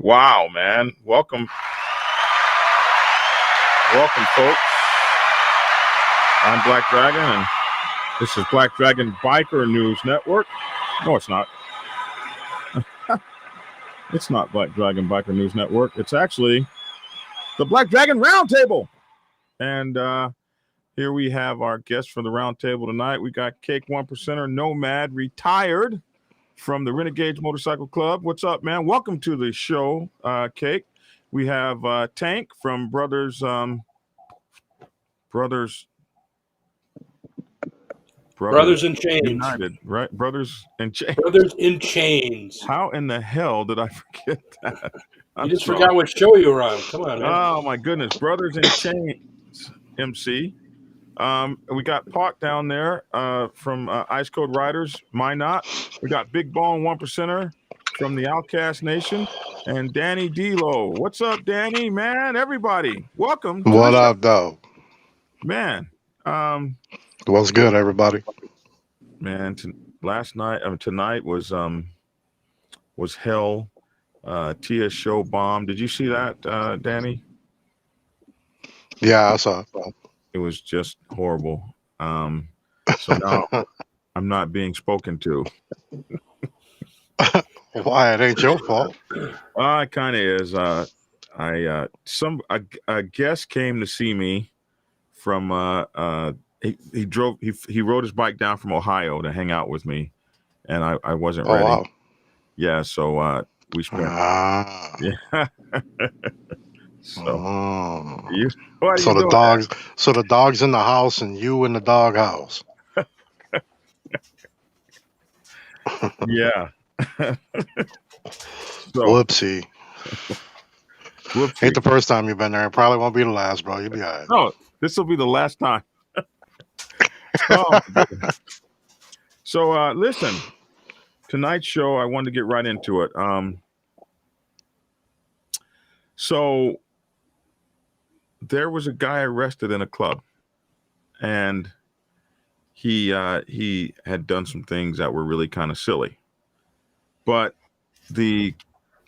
Wow, man. Welcome, folks. I'm Black Dragon, and this is Black Dragon Biker News Network. No, it's not. It's not Black Dragon Biker News Network. It's actually the Black Dragon Roundtable. And here we have our guest for the roundtable tonight. We got Cake 1%er Nomad, retired from the Renegades Motorcycle Club. What's up, man? Welcome to the show, Cake. We have Tank from Brothers in Chains. United, right? Brothers in Chains. Brothers in Chains. How in the hell did I forget that? You just forgot what show you were on. Come on, man. Oh, my goodness. Brothers in Chains, MC. We got Park down there from Ice Code Riders, Minot. We got Big Bone 1%er from the Outcast Nation, and Danny D-Lo. What's up, Danny? Man, everybody, welcome. What up, though? Man. What's good, everybody? Man, tonight was hell. Tia's show bomb. Did you see that, Danny? Yeah, I saw it. It was just horrible. So now I'm not being spoken to. Why? It ain't your fault. It kind of is. A guest came to see me from. He rode his bike down from Ohio to hang out with me, and I wasn't ready. Wow. Yeah, so we spent. Yeah. So the dog's in the house and you in the dog house. Yeah. Whoopsie. Ain't the first time you've been there. It probably won't be the last, bro. You'll be all right. No, this will be the last time. So listen, tonight's show, I wanted to get right into it. So there was a guy arrested in a club, and he had done some things that were really kind of silly. But the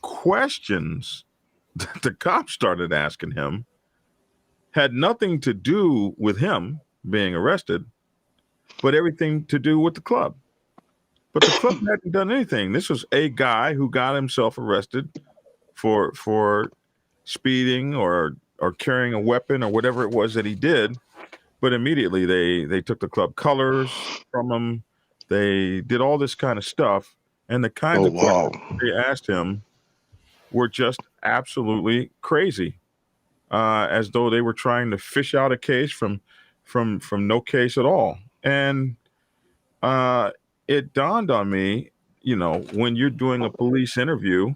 questions that the cops started asking him had nothing to do with him being arrested, but everything to do with the club. But the club hadn't done anything. This was a guy who got himself arrested for speeding or carrying a weapon or whatever it was that he did. But immediately they took the club colors from him. They did all this kind of stuff. And the kinds of questions they asked him were just absolutely crazy, as though they were trying to fish out a case from no case at all. And it dawned on me, when you're doing a police interview,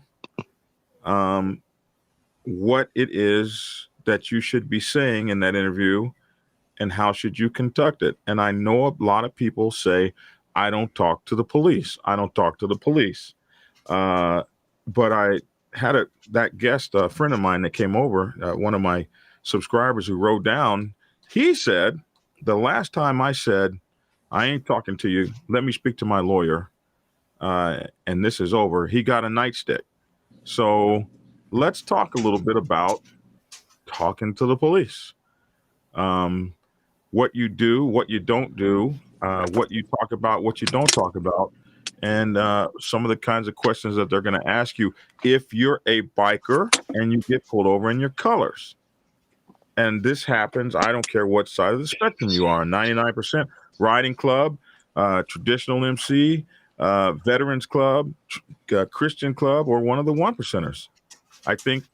what it is that you should be saying in that interview and how should you conduct it. And I know a lot of people say, I don't talk to the police. I don't talk to the police. But I had that guest, a friend of mine that came over, one of my subscribers who wrote down, he said, the last time I said, I ain't talking to you, let me speak to my lawyer, and this is over, he got a nightstick. So let's talk a little bit about talking to the police. What you do, what you don't do, what you talk about, what you don't talk about, and some of the kinds of questions that they're going to ask you if you're a biker and you get pulled over in your colors. And this happens, I don't care what side of the spectrum you are, 99% riding club, traditional MC, Veterans Club, Christian Club, or one of the one percenters. I think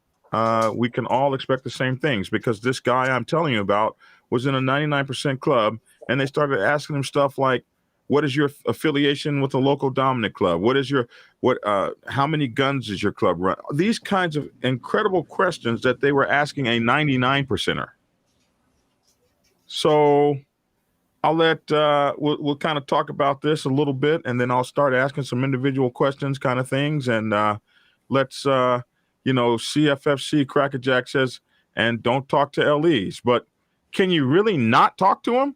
we can all expect the same things because this guy I'm telling you about was in a 99% club, and they started asking him stuff like, "What is your affiliation with the local dominant club? What is your what? How many guns does your club run?" These kinds of incredible questions that they were asking a 99 percenter. So I'll let we'll kind of talk about this a little bit, and then I'll start asking some individual questions, kind of things, and let's CFFC Crackerjack says, and don't talk to LEs, but can you really not talk to them?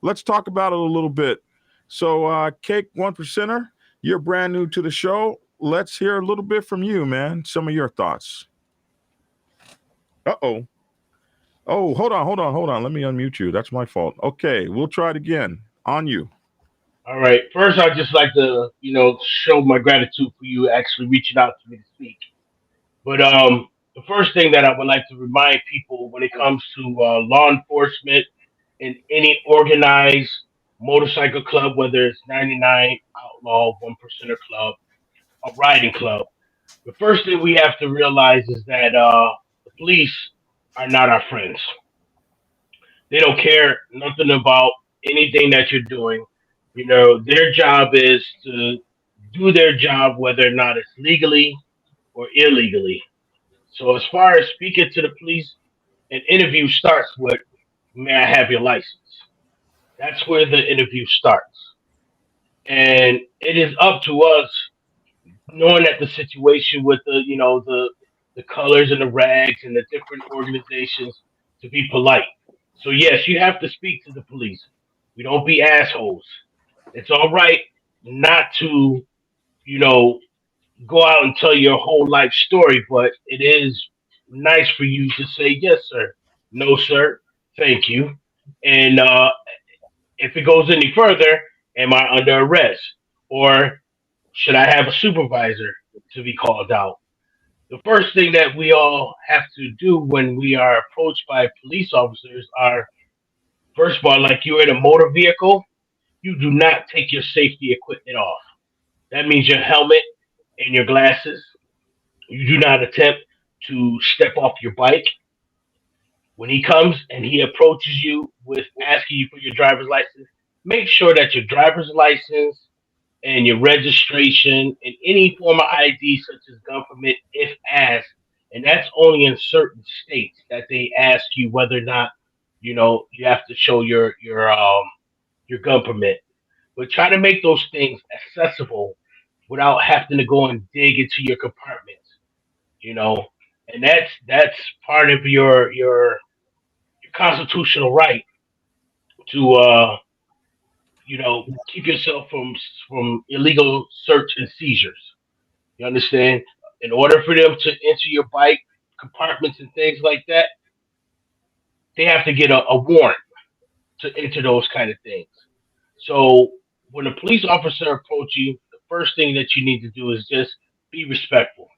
Let's talk about it a little bit. So, Cake One Percenter, you're brand new to the show. Let's hear a little bit from you, man. Some of your thoughts. Uh-oh. Oh, hold on. Let me unmute you. That's my fault. Okay, we'll try it again. On you. All right. First, I'd just like to, show my gratitude for you actually reaching out to me to speak. But the first thing that I would like to remind people when it comes to law enforcement in any organized motorcycle club, whether it's 99 Outlaw, One Percenter Club, a riding club, the first thing we have to realize is that the police are not our friends. They don't care nothing about anything that you're doing. Their job is to do their job, whether or not it's legally or illegally. So as far as speaking to the police, an interview starts with, "May I have your license?" That's where the interview starts. And it is up to us, knowing that the situation with the colors and the rags and the different organizations, to be polite. So yes, you have to speak to the police. We don't be assholes. It's all right not to, you know, go out and tell your whole life story, but it is nice for you to say yes, sir, no, sir, thank you. And if it goes any further, am I under arrest? Or should I have a supervisor to be called out? The first thing that we all have to do when we are approached by police officers are, first of all, like you're in a motor vehicle, you do not take your safety equipment off. That means your helmet and your glasses. You do not attempt to step off your bike. When he comes and he approaches you with asking you for your driver's license, make sure that your driver's license and your registration and any form of ID such as gun permit, if asked, and that's only in certain states that they ask you whether or not you have to show your gun permit. But try to make those things accessible without having to go and dig into your compartments, you know, and that's part of your constitutional right to keep yourself from illegal search and seizures. You understand? In order for them to enter your bike compartments and things like that, they have to get a warrant to enter those kind of things. So when a police officer approaches you, the first thing that you need to do is just be respectful.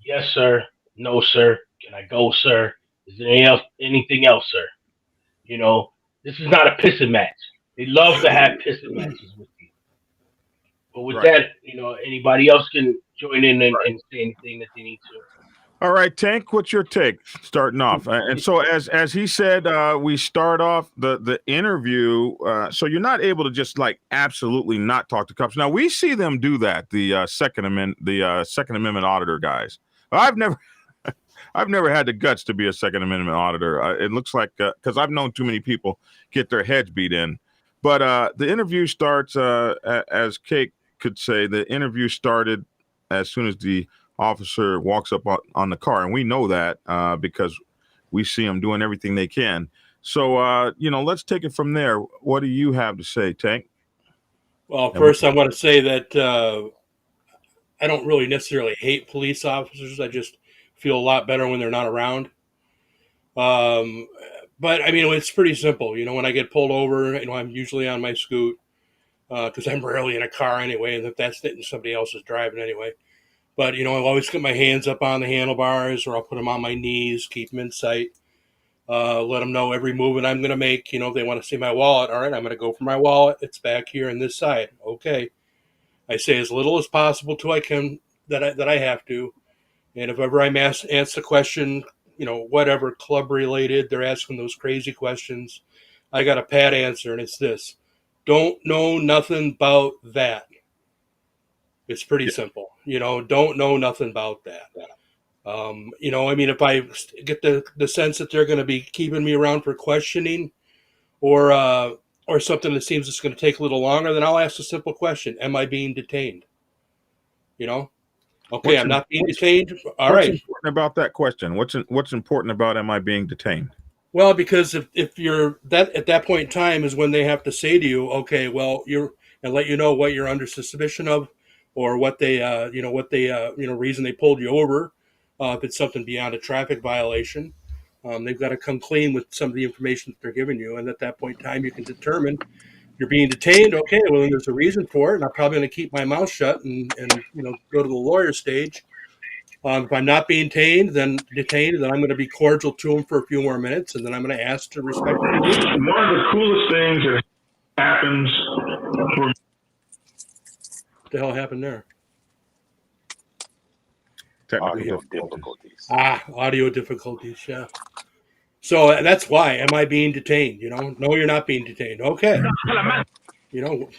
Yes, sir. No, sir. Can I go, sir? Is there anything else, sir? You know, this is not a pissing match. They love to have pissing matches with you. But with Right. that, anybody else can join in and, Right. and say anything that they need to. All right, Tank, what's your take starting off? And so as he said, we start off the interview. So you're not able to just like absolutely not talk to cops. Now we see them do that. The Second Amendment auditor guys. I've never I've never had the guts to be a Second Amendment auditor. It looks like because I've known too many people get their heads beat in. But the interview starts as Cake could say. The interview started as soon as the officer walks up on the car, and we know that because we see them doing everything they can. So let's take it from there. What do you have to say, Tank? Well, first I want to say that I don't really necessarily hate police officers. I just feel a lot better when they're not around. But I mean, it's pretty simple. When I get pulled over, I'm usually on my scoot because I'm rarely in a car anyway, and if that's it, somebody else is driving anyway. But I'll always get my hands up on the handlebars, or I'll put them on my knees, keep them in sight. Let them know every movement I'm going to make. If they want to see my wallet, all right, I'm going to go for my wallet. It's back here on this side. Okay. I say as little as possible till I can that I have to. And if ever I'm asked a question, whatever club related, they're asking those crazy questions, I got a pat answer, and it's this: don't know nothing about that. It's pretty simple. Don't know nothing about that. If I get the sense that they're going to be keeping me around for questioning, or something that seems it's going to take a little longer, then I'll ask a simple question: am I being detained? Okay, I'm not being detained. All What's right. important about that question? What's important about am I being detained? Well, because if you're that at that point in time is when they have to say to you, okay, well, and let you know what you're under suspicion of, or what they, reason they pulled you over. If it's something beyond a traffic violation, they've got to come clean with some of the information that they're giving you, and at that point in time, you can determine you're being detained. Okay, well, then there's a reason for it, and I'm probably going to keep my mouth shut and go to the lawyer stage. If I'm not being detained, then I'm going to be cordial to them for a few more minutes, and then I'm going to ask to respectfully leave. One of the coolest things that happens for What the hell happened there? technical difficulties. Audio difficulties, yeah. So that's why. Am I being detained? No, you're not being detained. Okay.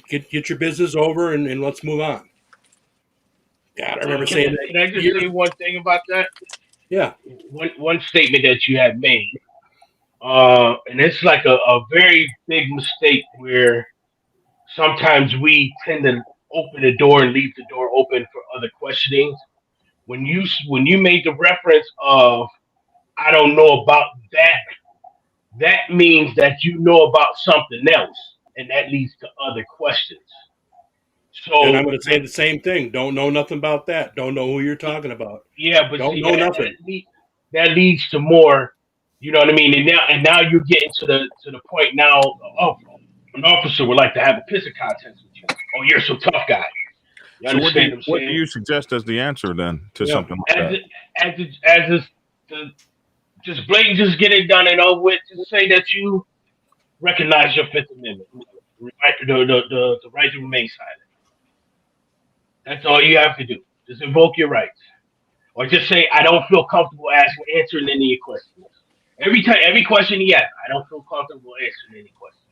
Get your business over and let's move on. God, I remember saying that. Can I just say one thing about that? Yeah. One statement that you had made, and it's like a very big mistake where sometimes we tend to open the door and leave the door open for other questionings. When you made the reference of I don't know about that, that means that you know about something else, and that leads to other questions. And I'm So going to say the same thing. Don't know nothing about that. Don't know who you're talking about. yeah, but Don't see know nothing. that leads to more. You know what I mean? And now you're getting to the point now. Oh, an officer would like to have a pissing contest with you. Oh, you're some tough guy. You So understand what what I'm do you suggest as the answer then to Yeah. something like that? Just blatant, just get it done and over with. Just say that you recognize your Fifth Amendment, right? The right to remain silent. That's all you have to do. Just invoke your rights, or just say, "I don't feel comfortable answering any of your questions." Every question he asks, I don't feel comfortable answering any questions.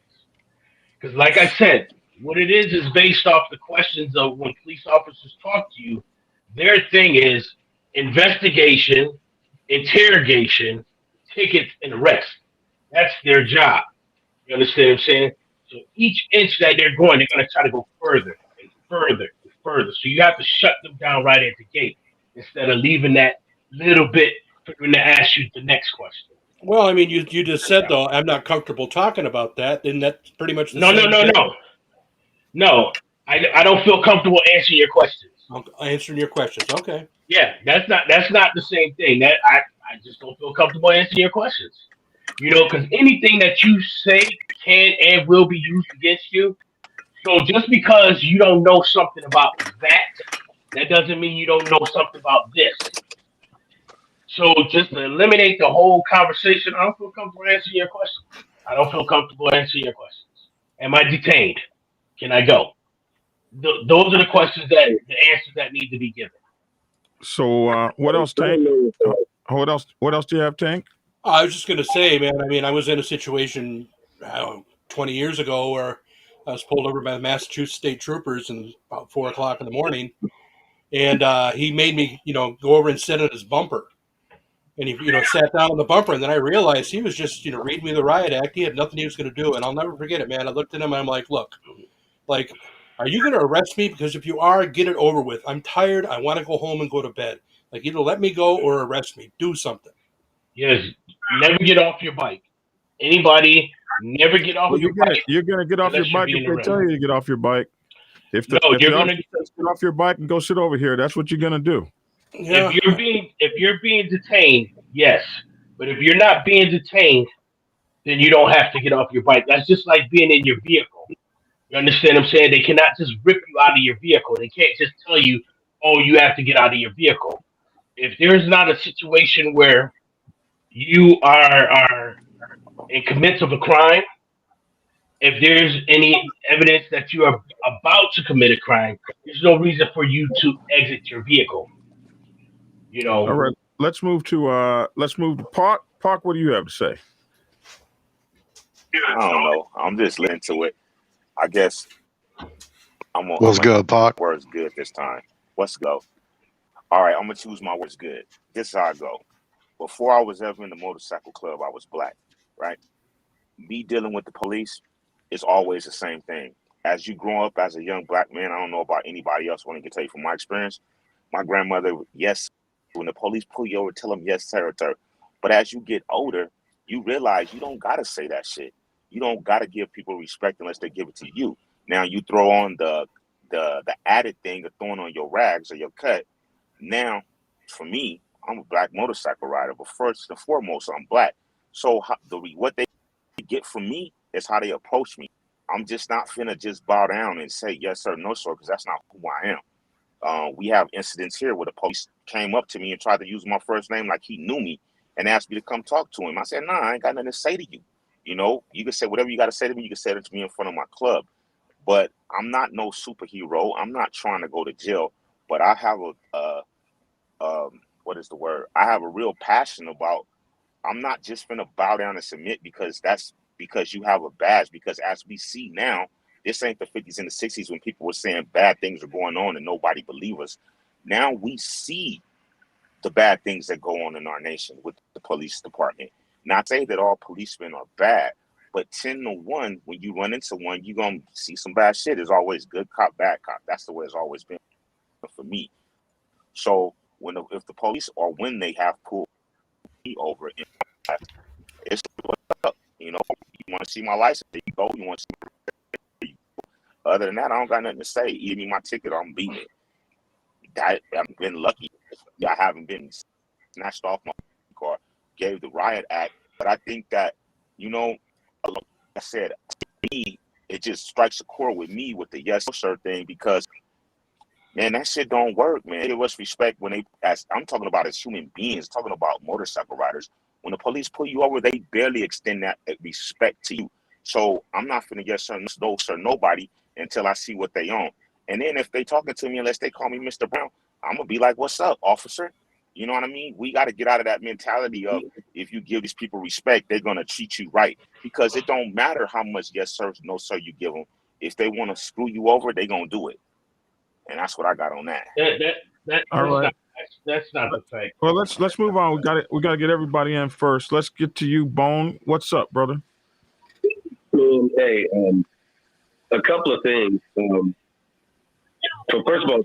Because, like I said, what it is based off the questions of when police officers talk to you. Their thing is investigation, interrogation, tickets, and arrest. That's their job. You understand what I'm saying? So each inch that they're going to try to go further and further and further. So you have to shut them down right at the gate instead of leaving that little bit for them to ask you the next question. Well, I mean, you just said, though, I'm not comfortable talking about that. Then that's pretty much the No, no, same no, thing. no. No, I don't feel comfortable answering your questions. I'm answering your questions. Okay. Yeah, that's not the same thing. That I just don't feel comfortable answering your questions. Because anything that you say can and will be used against you. So just because you don't know something about that doesn't mean you don't know something about this. So just to eliminate the whole conversation, I don't feel comfortable answering your questions. I don't feel comfortable answering your questions. Am I detained? Can I go? Those are the questions the answers that need to be given. So what else, Tank? What else do you have, Tank? I was just going to say, man, I mean, I was in a situation 20 years ago where I was pulled over by the Massachusetts State Troopers and about 4 o'clock in the morning. And he made me, go over and sit on his bumper. And he, sat down on the bumper. And then I realized he was just, reading me the riot act. He had nothing he was going to do. And I'll never forget it, man. I looked at him and I'm like, look, like, are you going to arrest me? Because if you are, get it over with. I'm tired. I want to go home and go to bed. Like, either let me go or arrest me. Do something. Yes, never get off your bike. Anybody, never get off your bike. You're gonna get off your bike if they tell you to get off your bike. If the officer says get off your bike and go sit over here, that's what you're gonna do. Yeah. If you're being detained, yes. But if you're not being detained, then you don't have to get off your bike. That's just like being in your vehicle. You understand what I'm saying? They cannot just rip you out of your vehicle. They can't just tell you, oh, you have to get out of your vehicle. If there's not a situation where you are in commits of a crime, If there's any evidence that you are about to commit a crime, there's no reason for you to exit your vehicle. You All know, right. Let's move to Park. Park, what do you have to say? I don't know. I'm just listening to it. I guess I'm What's gonna good, Pac? words good this time. Let's go. All right, I'm gonna choose my words good. This is how I go. Before I was ever in the motorcycle club, I was black, right? Me dealing with the police is always the same thing. As you grow up as a young black man, I don't know about anybody else. What I can tell you from my experience, my grandmother, yes, when the police pull you over, tell them yes, sir. But as you get older, you realize you don't gotta say that shit. You don't gotta give people respect unless they give it to you. Now you throw on the added thing of throwing on your rags or your cut. Now, for me, I'm a black motorcycle rider, but first and foremost, I'm black. So what they get from me is how they approach me. I'm just not finna just bow down and say yes sir, no sir, because that's not who I am. We have incidents here where the police came up to me and tried to use my first name like he knew me and asked me to come talk to him. I said, nah, I ain't got nothing to say to you. You know, you can say whatever you got to say to me. You can say it to me in front of my club. But I'm not no superhero. I'm not trying to go to jail. But I have what is the word? I have a real passion about. I'm not just gonna bow down and submit because you have a badge. Because as we see now, this ain't the 50s and the 60s when people were saying bad things are going on and nobody believed us. Now we see the bad things that go on in our nation with the police department. Not saying that all policemen are bad, but 10 to 1, when you run into one, you're going to see some bad shit. There's always good cop, bad cop. That's the way it's always been for me. So if the police or when they have pulled me over, it's what's up. You know, you want to see my license, there you go. You want to see. Other than that, I don't got nothing to say. Give me my ticket, I'm beating it. I've been lucky. I haven't been snatched off my car, gave the riot act. But I think that, you know, like I said, me, it just strikes a chord with me with the yes sir thing because, man, that shit don't work, man. Give us respect when I'm talking about as human beings, talking about motorcycle riders. When the police pull you over, they barely extend that respect to you. So I'm not finna yes sir, no sir, nobody until I see what they own. And then if they talking to me, unless they call me Mr. Brown, I'm gonna be like, what's up, officer? You know what I mean? We got to get out of that mentality of if you give these people respect, they're gonna treat you right. Because it don't matter how much yes sir, no sir you give them. If they want to screw you over, they gonna do it. And that's what I got on that. All right. that's not the fact. Well, let's move on. We got to get everybody in first. Let's get to you, Bone. What's up, brother? Hey, a couple of things. So first of all,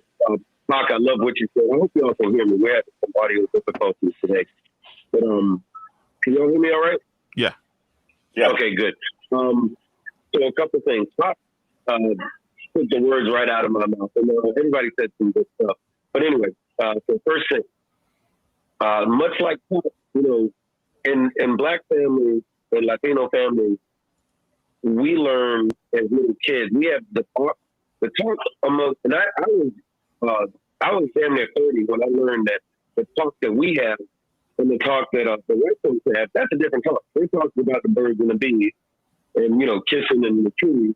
Mark, I love what you said. I hope y'all can hear me. We're having some audio difficulties today, but can y'all hear me all right? Yeah. Okay, good. So a couple of things. Mark put the words right out of my mouth. And, everybody said some good stuff. But anyway, so first thing, much like, you know, in Black families and Latino families, we learn as little kids. We have the talk among, and I was damn near 30 when I learned that the talk that we have and the talk that the white folks have, that's a different talk. They talk about the birds and the bees and, you know, kissing and the trees.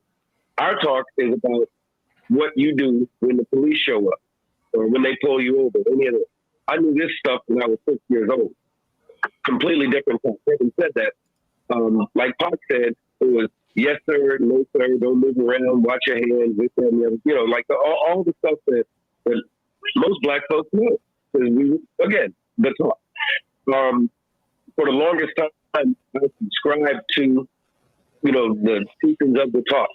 Our talk is about what you do when the police show up or when they pull you over. Any of it. I knew this stuff when I was 6 years old. Completely different talk. Having said that, like Pac said, it was yes sir, no sir, don't move around, watch your hands, this, that, and the other. You know, like all the stuff that most Black folks know. Because we, again, the talk. For the longest time, I subscribed to, you know, the teachings of the talk.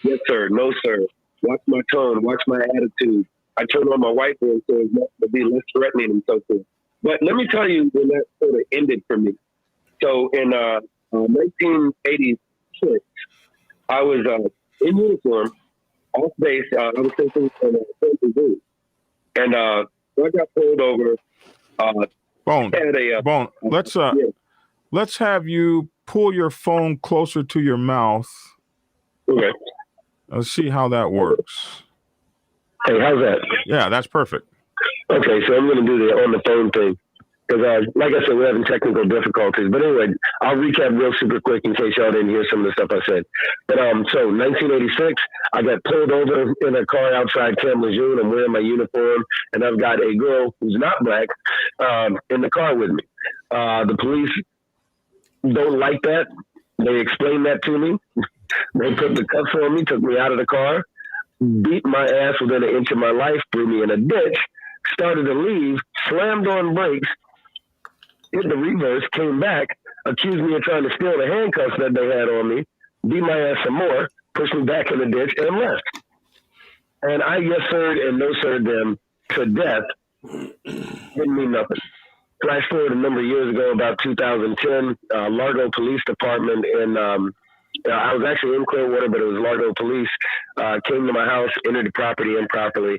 Yes sir, no sir, watch my tone, watch my attitude. I turn on my white voice so it's not to be less threatening and so forth. But let me tell you when that sort of ended for me. So in 1986, I was in uniform, off base. I was taking Zoo, and I got pulled over. Bone. Let's have you pull your phone closer to your mouth. Okay. Let's see how that works. Hey, how's that? Yeah, that's perfect. Okay, so I'm going to do the on the phone thing. Because, like I said, we're having technical difficulties. But anyway, I'll recap real super quick in case y'all didn't hear some of the stuff I said. But so 1986, I got pulled over in a car outside Camp Lejeune. I'm wearing my uniform, and I've got a girl who's not black in the car with me. The police don't like that. They explained that to me. They put the cuffs on me, took me out of the car, beat my ass within an inch of my life, threw me in a ditch, started to leave, slammed on brakes, hit the reverse, came back, accused me of trying to steal the handcuffs that they had on me, beat my ass some more, pushed me back in the ditch, and left. And I yes sir'd and no sir'd them to death. Didn't mean nothing. Flash forward a number of years ago, about 2010, Largo Police Department in I was actually in Clearwater, but it was Largo Police, came to my house, entered the property improperly,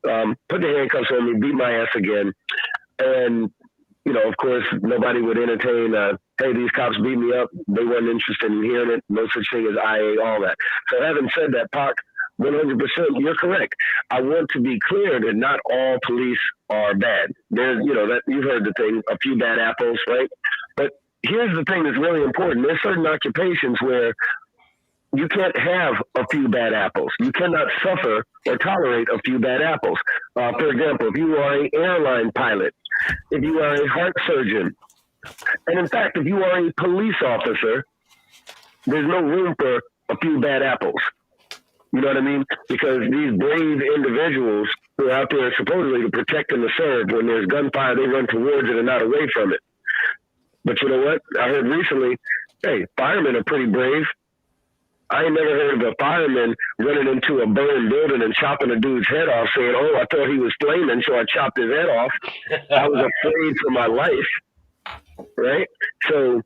put the handcuffs on me, beat my ass again. And, of course, nobody would entertain, hey, these cops beat me up. They weren't interested in hearing it. No such thing as IA, all that. So having said that, Pac, 100%, you're correct. I want to be clear that not all police are bad. There's, that you've heard the thing, a few bad apples, right? But here's the thing that's really important. There's certain occupations where you can't have a few bad apples. You cannot suffer or tolerate a few bad apples. For example, if you are an airline pilot, if you are a heart surgeon, and in fact, if you are a police officer, there's no room for a few bad apples. You know what I mean? Because these brave individuals who are out there supposedly to protect and to serve, when there's gunfire, they run towards it and not away from it. But you know what? I heard recently, hey, firemen are pretty brave. I ain't never heard of a fireman running into a burned building and chopping a dude's head off saying, oh, I thought he was flaming, so I chopped his head off. I was afraid for my life, right? So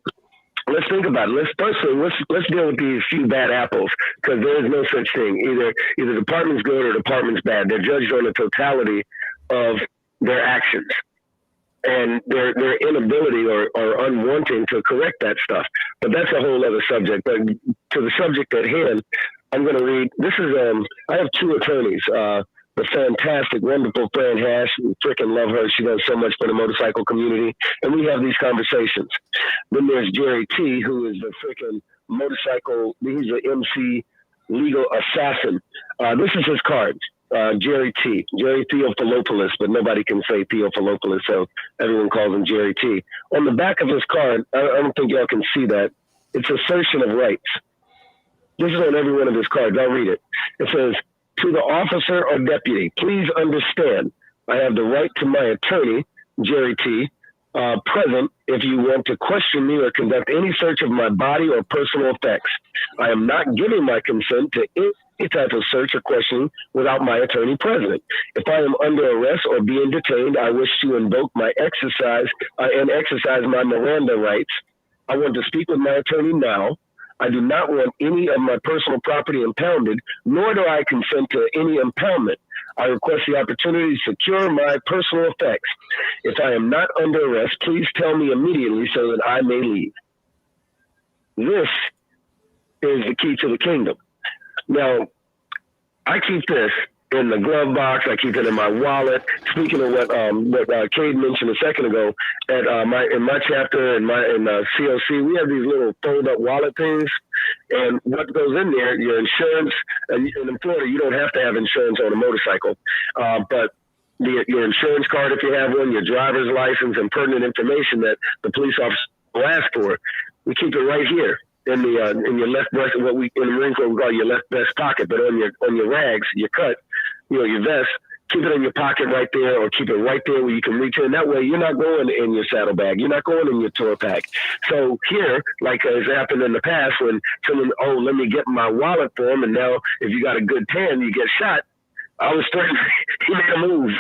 let's think about it. Let's deal with these few bad apples, because there is no such thing. Either department's good or department's bad. They're judged on the totality of their actions and their inability or unwanting to correct that stuff. But that's a whole other subject. But to the subject at hand, I'm going to read. This is I have two attorneys. The fantastic, wonderful Fran Hash. Freaking love her. She does so much for the motorcycle community. And we have these conversations. Then there's Jerry T, who is the freaking motorcycle, he's the MC legal assassin. This is his card. Jerry T. Jerry Theophilopoulos, but nobody can say Theophilopoulos, so everyone calls him Jerry T. On the back of his card, I don't think y'all can see that. It's assertion of rights. This is on every one of his cards. I'll read it. It says, to the officer or deputy, please understand, I have the right to my attorney, Jerry T., present if you want to question me or conduct any search of my body or personal effects. I am not giving my consent to any type of search or questioning without my attorney present. If I am under arrest or being detained, I wish to invoke my exercise my Miranda rights. I want to speak with my attorney now. I do not want any of my personal property impounded, nor do I consent to any impoundment. I request the opportunity to secure my personal effects. If I am not under arrest, please tell me immediately so that I may leave. This is the key to the kingdom. Now, I keep this in the glove box. I keep it in my wallet. Speaking of what Cade mentioned a second ago, in my chapter in COC, we have these little fold-up wallet things, and what goes in there, your insurance. And in Florida, you don't have to have insurance on a motorcycle, but your insurance card if you have one, your driver's license, and pertinent information that the police officer will ask for. We keep it right here in your left breast, what we in the Marine Corps we call your left vest pocket, but on your rags, your cut, your vest, keep it in your pocket right there, or keep it right there where you can reach in. That way, you're not going in your saddlebag, you're not going in your tour pack. So here, like has happened in the past, when someone, let me get my wallet for him, and now if you got a good tan, you get shot. I was threatened. He made a move.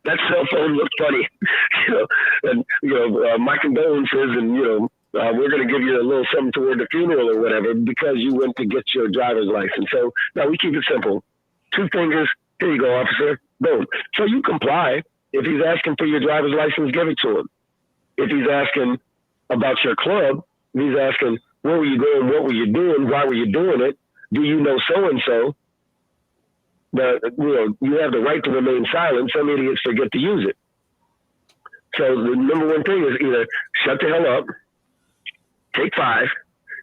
That cell phone looked funny, my condolences, and we're going to give you a little something toward the funeral or whatever because you went to get your driver's license. So now we keep it simple. 2 fingers. Here you go, officer. Boom. So you comply. If he's asking for your driver's license, give it to him. If he's asking about your club, if he's asking, where were you going? What were you doing? Why were you doing it? Do you know so-and-so? You have the right to remain silent. Some idiots forget to use it. So the number one thing is either shut the hell up, take 5,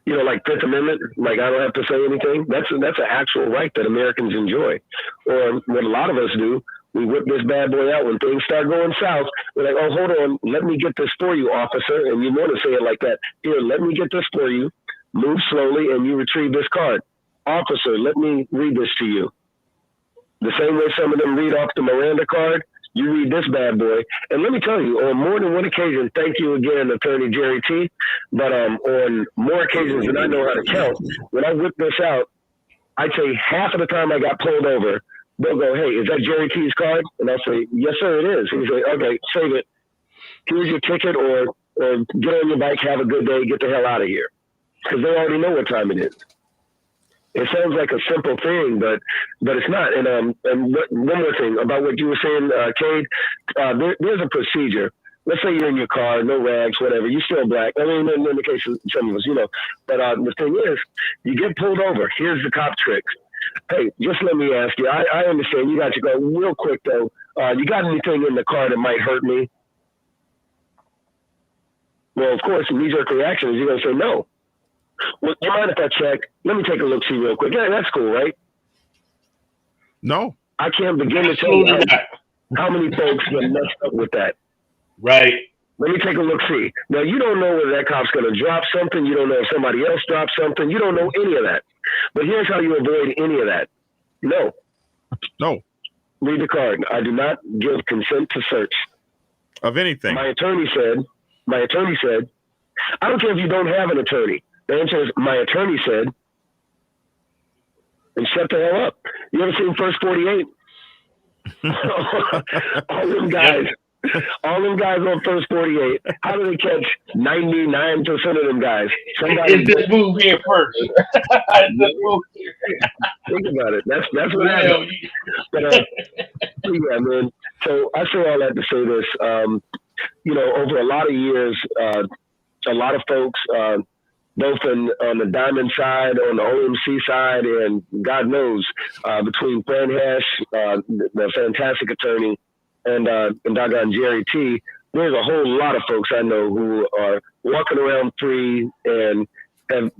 like Fifth Amendment, like I don't have to say anything. That's an actual right that Americans enjoy. Or what a lot of us do, we whip this bad boy out when things start going south. We're like, oh, hold on, let me get this for you, officer. And you want to say it like that. Here, let me get this for you. Move slowly, and you retrieve this card. Officer, let me read this to you. The same way some of them read off the Miranda card, you read this bad boy. And let me tell you, on more than one occasion, thank you again, Attorney Jerry T. But on more occasions than I know how to count, when I whip this out, I'd say half of the time I got pulled over, they'll go, hey, is that Jerry T's card? And I'll say, yes, sir, it is. He's like, okay, save it. Here's your ticket, or get on your bike, have a good day, get the hell out of here. Because they already know what time it is. It sounds like a simple thing, but it's not. And one more thing about what you were saying, Cade, there's a procedure. Let's say you're in your car, no rags, whatever. You're still black. I mean, in the case of some of us, But the thing is, you get pulled over. Here's the cop trick. Hey, just let me ask you. I understand you got to go real quick, though. You got anything in the car that might hurt me? Well, of course, knee-jerk reaction is you're going to say no. Well, you mind if I check? Let me take a look, see real quick. Yeah, that's cool, right? No. I can't begin to tell you how many folks get messed up with that. Right. Let me take a look, see. Now, you don't know whether that cop's going to drop something. You don't know if somebody else drops something. You don't know any of that. But here's how you avoid any of that. No. Read the card. I do not give consent to search. Of anything. My attorney said, I don't care if you don't have an attorney. The answer is, my attorney said, and shut the hell up. You ever seen First 48? All them guys on First 48, how do they catch 99% of them guys? Is this move here first? Think about it. That's what I know. But, yeah, man. So I say all that to say this. Over a lot of years, a lot of folks, both on the Diamond side, on the OMC side, and God knows, between Fran Hash, the fantastic attorney, and doggone Jerry T, there's a whole lot of folks I know who are walking around free and have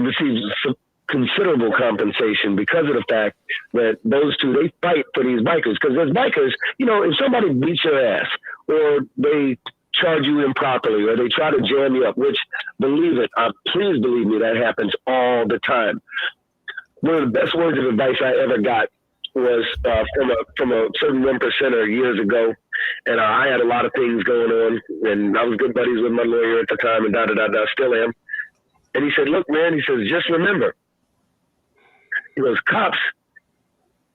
received some considerable compensation because of the fact that those two, they fight for these bikers. Because as bikers, if somebody beats your ass or they charge you improperly or they try to jam you up, which, believe it, please believe me, that happens all the time. One of the best words of advice I ever got was from a certain 1%er years ago. And I had a lot of things going on, and I was good buddies with my lawyer at the time, and still am. And he said, look, man, he says, just remember, he goes, cops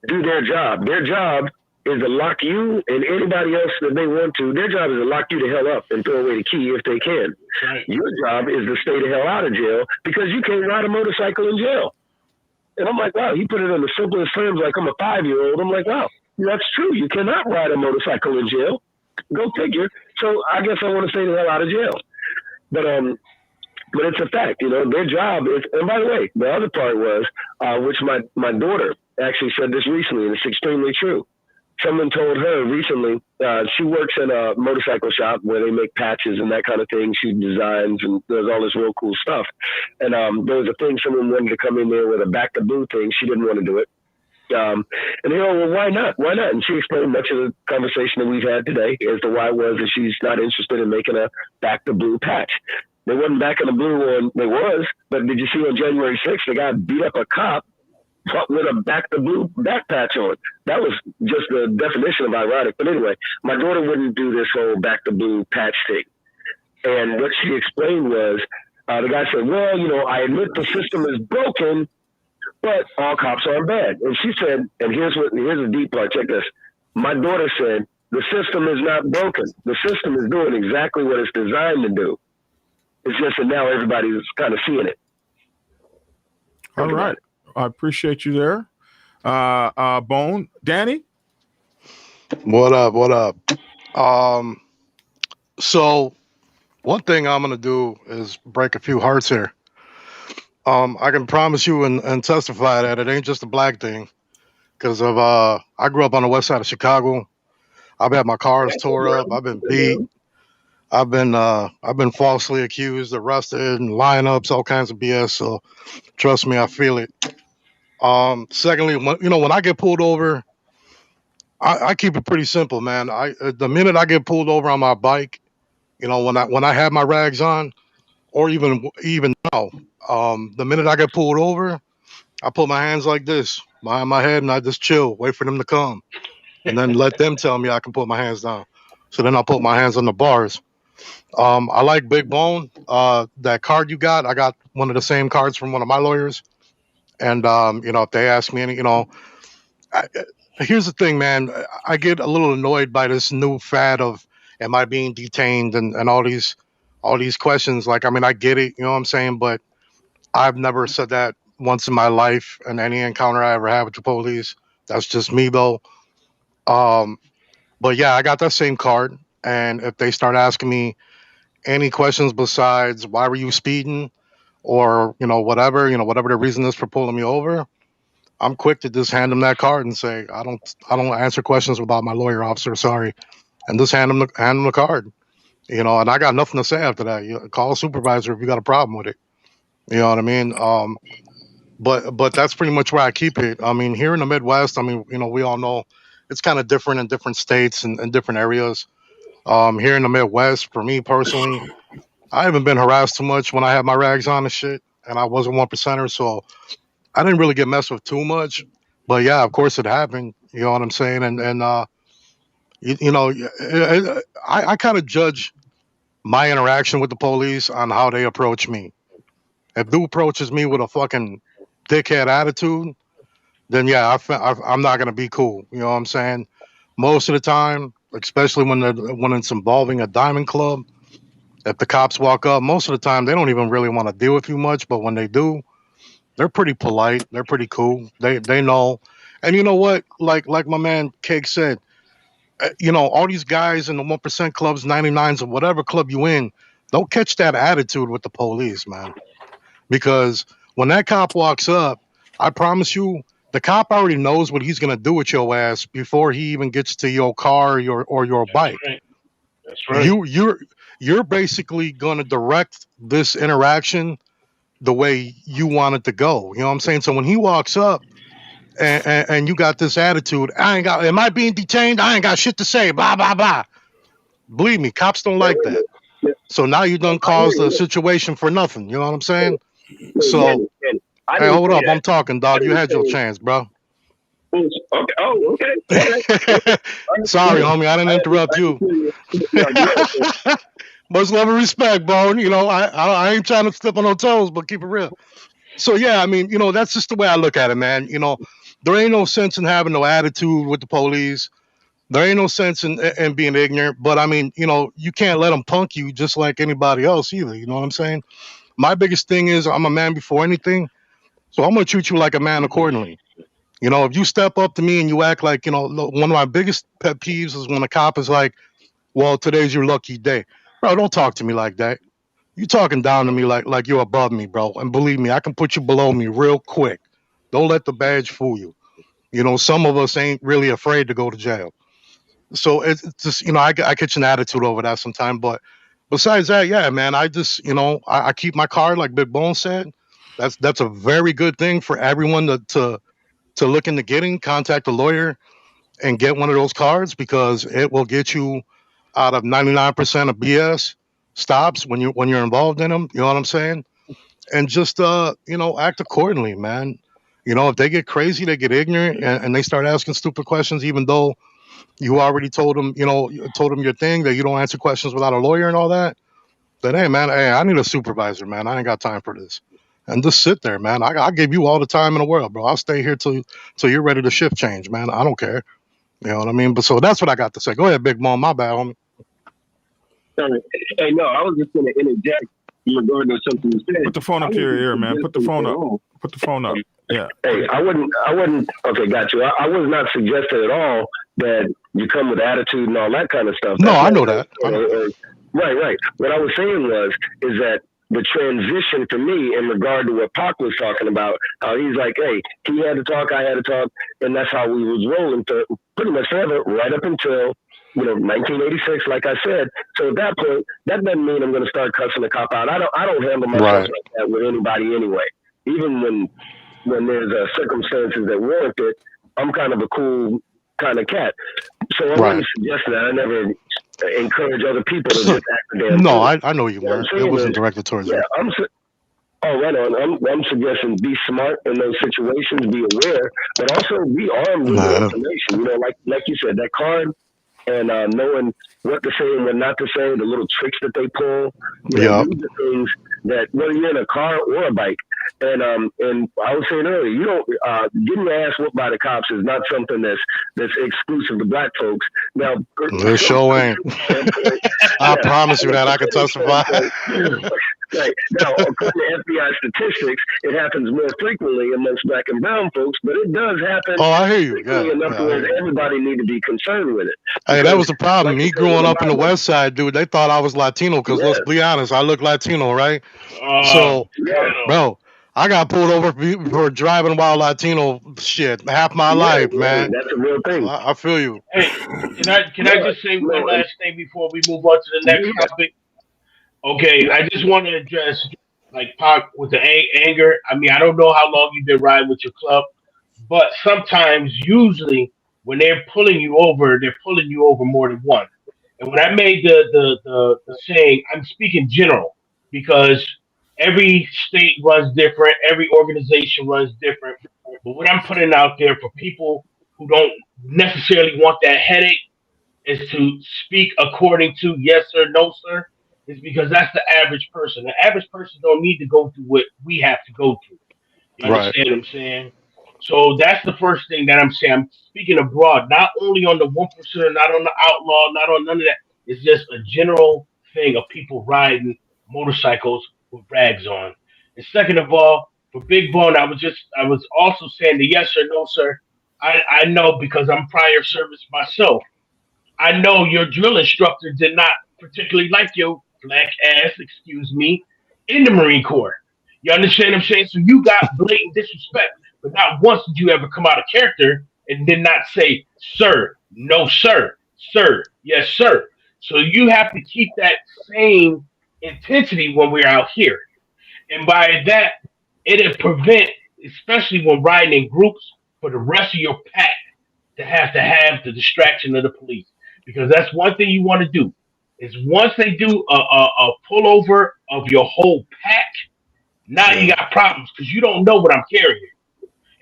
do their job. Their job is to lock you and anybody else that they want to. Their job is to lock you the hell up and throw away the key if they can. Right. Your job is to stay the hell out of jail because you can't ride a motorcycle in jail. And I'm like, wow, he put it in the simplest terms, like I'm a 5-year-old. I'm like, wow, that's true. You cannot ride a motorcycle in jail. Go figure. So I guess I want to stay the hell out of jail. But it's a fact, their job is, and by the way, the other part was, which my daughter actually said this recently, and it's extremely true. Someone told her recently, she works in a motorcycle shop where they make patches and that kind of thing. She designs and does all this real cool stuff. And there was a thing, someone wanted to come in there with a back to blue thing. She didn't want to do it. And they go, well, why not? Why not? And she explained much of the conversation that we've had today as to why it was that she's not interested in making a back to blue patch. They wasn't back in the blue one. They was, but did you see on January 6th, the guy beat up a cop with a back to blue back patch on? That was just the definition of ironic. But anyway, my daughter wouldn't do this whole back to blue patch thing. And what she explained was, the guy said, well, I admit the system is broken, but all cops aren't bad. And she said, and here's the deep part. Check this. My daughter said, the system is not broken. The system is doing exactly what it's designed to do. It's just that now everybody's kind of seeing it. All right. I appreciate you there. Bone. Danny? What up? So one thing I'm going to do is break a few hearts here. I can promise you and testify that it ain't just a black thing. Because I grew up on the west side of Chicago. I've had my cars tore up. I've been beat. I've been falsely accused, arrested, and lineups, all kinds of BS. So trust me, I feel it. Secondly, when I get pulled over, I keep it pretty simple, man. The minute I get pulled over on my bike, when I have my rags on, or even now, the minute I get pulled over, I put my hands like this behind my head and I just chill, wait for them to come, and then let them tell me I can put my hands down. So then I'll put my hands on the bars. I like Big Bone. That card you got, I got one of the same cards from one of my lawyers. And if they ask me any, I, here's the thing, man. I get a little annoyed by this new fad of am I being detained and all these questions. Like, I mean, I get it, you know what I'm saying, but I've never said that once in my life in any encounter I ever had with the police. That's just me, though. Um, but yeah, I got that same card, and if they start asking me any questions besides why were you speeding or whatever the reason is for pulling me over, I'm quick to just hand them that card and say I don't answer questions without my lawyer, officer. Sorry, and just hand them the card. And I got nothing to say after that. Call a supervisor if you got a problem with it. You know what I mean? But that's pretty much where I keep it. I mean, here in the Midwest, I mean, we all know it's kind of different in different states and different areas. Here in the Midwest, for me personally, I haven't been harassed too much when I had my rags on and shit, and I wasn't 1%er, so I didn't really get messed with too much. But yeah, of course it happened. You know what I'm saying? And I kind of judge my interaction with the police on how they approach me. If dude approaches me with a fucking dickhead attitude, then yeah, I'm not gonna be cool. You know what I'm saying? Most of the time, especially when it's involving a diamond club, if the cops walk up, most of the time they don't even really want to deal with you much. But when they do, they're pretty polite. They're pretty cool. They know. And you know what? Like my man Cake said, all these guys in the 1% clubs, 99s, or whatever club you in, don't catch that attitude with the police, man. Because when that cop walks up, I promise you, the cop already knows what he's gonna do with your ass before he even gets to your car or your bike. Right. That's right. You're basically gonna direct this interaction the way you want it to go. You know what I'm saying? So when he walks up and you got this attitude, am I being detained? I ain't got shit to say, blah, blah, blah. Believe me, cops don't like that. So now you done caused the situation for nothing. You know what I'm saying? So, hey, hold up. I'm talking, dog. You had your chance, bro. Okay. Oh, okay. Sorry, homie. I didn't interrupt you. Much love and respect, bro. I ain't trying to step on no toes, but keep it real. So yeah, I mean, that's just the way I look at it, man. There ain't no sense in having no attitude with the police. There ain't no sense in being ignorant. But I mean, you can't let them punk you just like anybody else either. You know what I'm saying? My biggest thing is I'm a man before anything, so I'm gonna treat you like a man accordingly. If you step up to me and you act like, one of my biggest pet peeves is when a cop is like, "Well, today's your lucky day." Bro, don't talk to me like that. You talking down to me like you're above me, bro. And believe me, I can put you below me real quick. Don't let the badge fool you. Some of us ain't really afraid to go to jail. So it's just, I catch an attitude over that sometimes. But besides that, yeah, man, I just, I keep my card like Big Bone said. That's a very good thing for everyone to look into getting. Contact a lawyer and get one of those cards because it will get you out of 99% of BS stops when you're involved in them. You know what I'm saying? And just act accordingly, man. If they get crazy, they get ignorant, and they start asking stupid questions, even though you already told them, told them your thing that you don't answer questions without a lawyer and all that. Then hey, man, hey, I need a supervisor, man. I ain't got time for this. And just sit there, man. I'll give you all the time in the world, bro. I'll stay here till you're ready to shift change, man. I don't care. You know what I mean? But so that's what I got to say. Go ahead, Big Mom. My bad, homie. Sorry. Hey, no, I was just going to interject regarding to something you said. Put the phone up to your ear, man. Put the phone up. Put the phone up. Yeah. Hey, I wouldn't. Okay, got you. I was not suggesting at all that you come with attitude and all that kind of stuff. No, I know that. Right. What I was saying is that the transition for me in regard to what Pac was talking about, how he's like, hey, he had to talk, I had to talk, and that's how we was rolling pretty much forever, right up until 1986, like I said. So at that point, that doesn't mean I'm going to start cussing the cop out. I don't handle myself like that with anybody anyway. Even when there's circumstances that warrant it, I'm kind of a cool kind of cat. So I wouldn't suggest that. I never encourage other people to just act the damn No, fool. I know you weren't. It wasn't directed towards you. Right on. I'm suggesting be smart in those situations, be aware, but also be armed with the information. Like you said, that card and knowing what to say and what not to say, the little tricks that they pull. These are things that whether you're in a car or a bike. And I was saying earlier, you don't getting your ass whooped by the cops is not something that's exclusive to black folks. Now, this show ain't. I promise you that I can testify. Right. Now, according to FBI statistics, it happens more frequently amongst black and brown folks, but it does happen. Oh, I hear you. Enough where everybody need to be concerned with it. Hey, that was the problem. Me growing up in the West Side, dude, they thought I was Latino because let's be honest, I look Latino, right? Bro, I got pulled over for driving while Latino shit half my life, man. That's a real thing. So I feel you. Hey, can I just say one last thing before we move on to the next topic? Okay, I just want to address like Pac with the anger. I mean, I don't know how long you've been riding with your club, but sometimes, usually, when they're pulling you over, they're pulling you over more than one. And when I made the saying, I'm speaking general because every state runs different, every organization runs different. But what I'm putting out there for people who don't necessarily want that headache is to speak according to yes sir, no sir, is because that's the average person. The average person don't need to go through what we have to go through. You understand what I'm saying? So that's the first thing that I'm saying. I'm speaking abroad, not only on the 1%, not on the outlaw, not on none of that. It's just a general thing of people riding motorcycles with rags on. And second of all, for Big Bone, I was also saying the yes or no, sir. I know because I'm prior service myself. I know your drill instructor did not particularly like your black ass, excuse me, in the Marine Corps. You understand what I'm saying? So you got blatant disrespect, but not once did you ever come out of character and did not say, sir, no, sir, sir, yes, sir. So you have to keep that same intensity when we're out here. And by that, it'll prevent, especially when riding in groups, for the rest of your pack to have the distraction of the police. Because that's one thing you want to do is once they do a pullover of your whole pack, now you got problems because you don't know what I'm carrying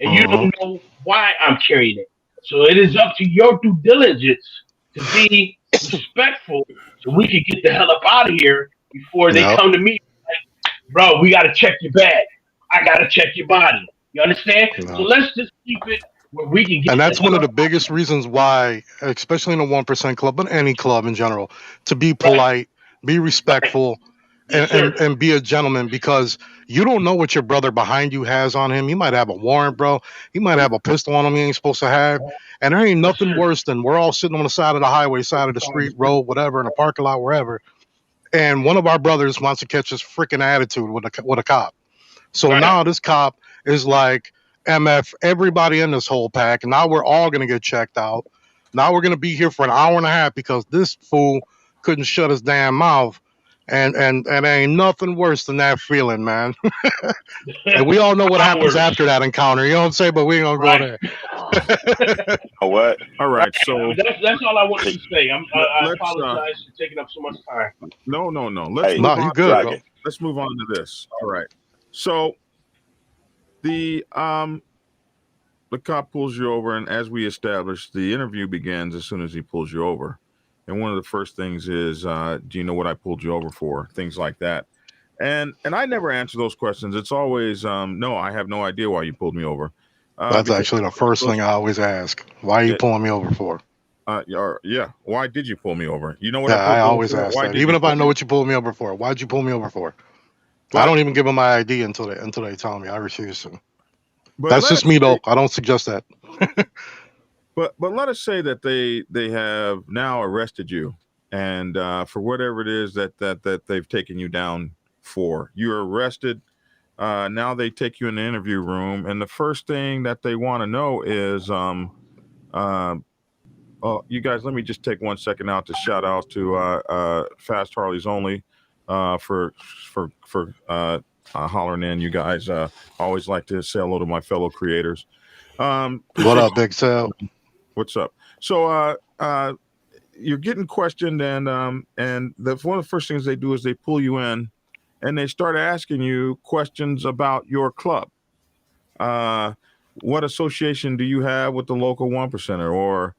and you don't know why I'm carrying it. So it is up to your due diligence to be respectful so we can get the hell up out of here before they come to me like, bro, we got to check your bag. I got to check your body. You understand? So let's just keep it where we can get. And that's one of the biggest reasons why, especially in the 1% club, but any club in general, to be polite, be respectful, and be a gentleman, because you don't know what your brother behind you has on him. He might have a warrant, bro. He might have a pistol on him he ain't supposed to have. And there ain't nothing worse than we're all sitting on the side of the highway, side of the street, road, whatever, in a parking lot, wherever. And one of our brothers wants to catch his freaking attitude with a cop. So now this cop is like, MF everybody in this whole pack. And now we're all going to get checked out. Now we're going to be here for an hour and a half because this fool couldn't shut his damn mouth. And ain't nothing worse than that feeling, man. And we all know what happens after that encounter. You know what I'm saying? But we ain't going to go there. What? All right. So that's all I wanted to say. I apologize for taking up so much time. No. Let's move on to this. All right. So the cop pulls you over, and as we established, the interview begins as soon as he pulls you over. And one of the first things is, do you know what I pulled you over for? Things like that. And I never answer those questions. It's always, no, I have no idea why you pulled me over. That's actually the first thing I always ask. Why are you pulling me over for? Yeah. Why did you pull me over? You know what? I always ask that. Even if I know what you pulled me over for, why'd you pull me over for? But I don't even give them my ID until they tell me. I refuse to. That's just me, though. I don't suggest that. But let us say that they have now arrested you, and for whatever it is that they've taken you down for, you're arrested. Now they take you in the interview room, and the first thing that they want to know is, You guys, let me just take 1 second out to shout out to Fast Harleys Only for hollering in. You guys, always like to say hello to my fellow creators. What up, Big Sal? What's up? So you're getting questioned, and one of the first things they do is they pull you in, and they start asking you questions about your club. What association do you have with the local 1%er, or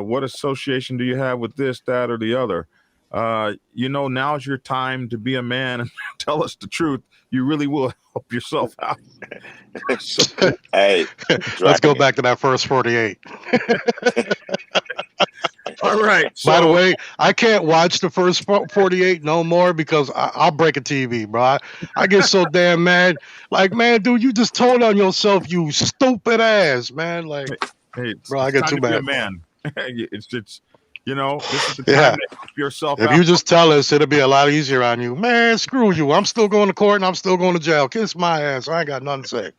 what association do you have with this, that, or the other? Now's your time to be a man and tell us the truth. You really will help yourself out. So, Hey, let's go back to that first 48. All right. By the way, I can't watch the first 48 no more because I'll break a TV, bro. I get so damn mad. Like, man, dude, you just told on yourself, you stupid ass, man. Like, hey, bro, I get too mad. Man. It's this is the time to help yourself if out. you just tell us, it'll be a lot easier on you. Man, screw you. I'm still going to court and I'm still going to jail. Kiss my ass. I ain't got nothing to say.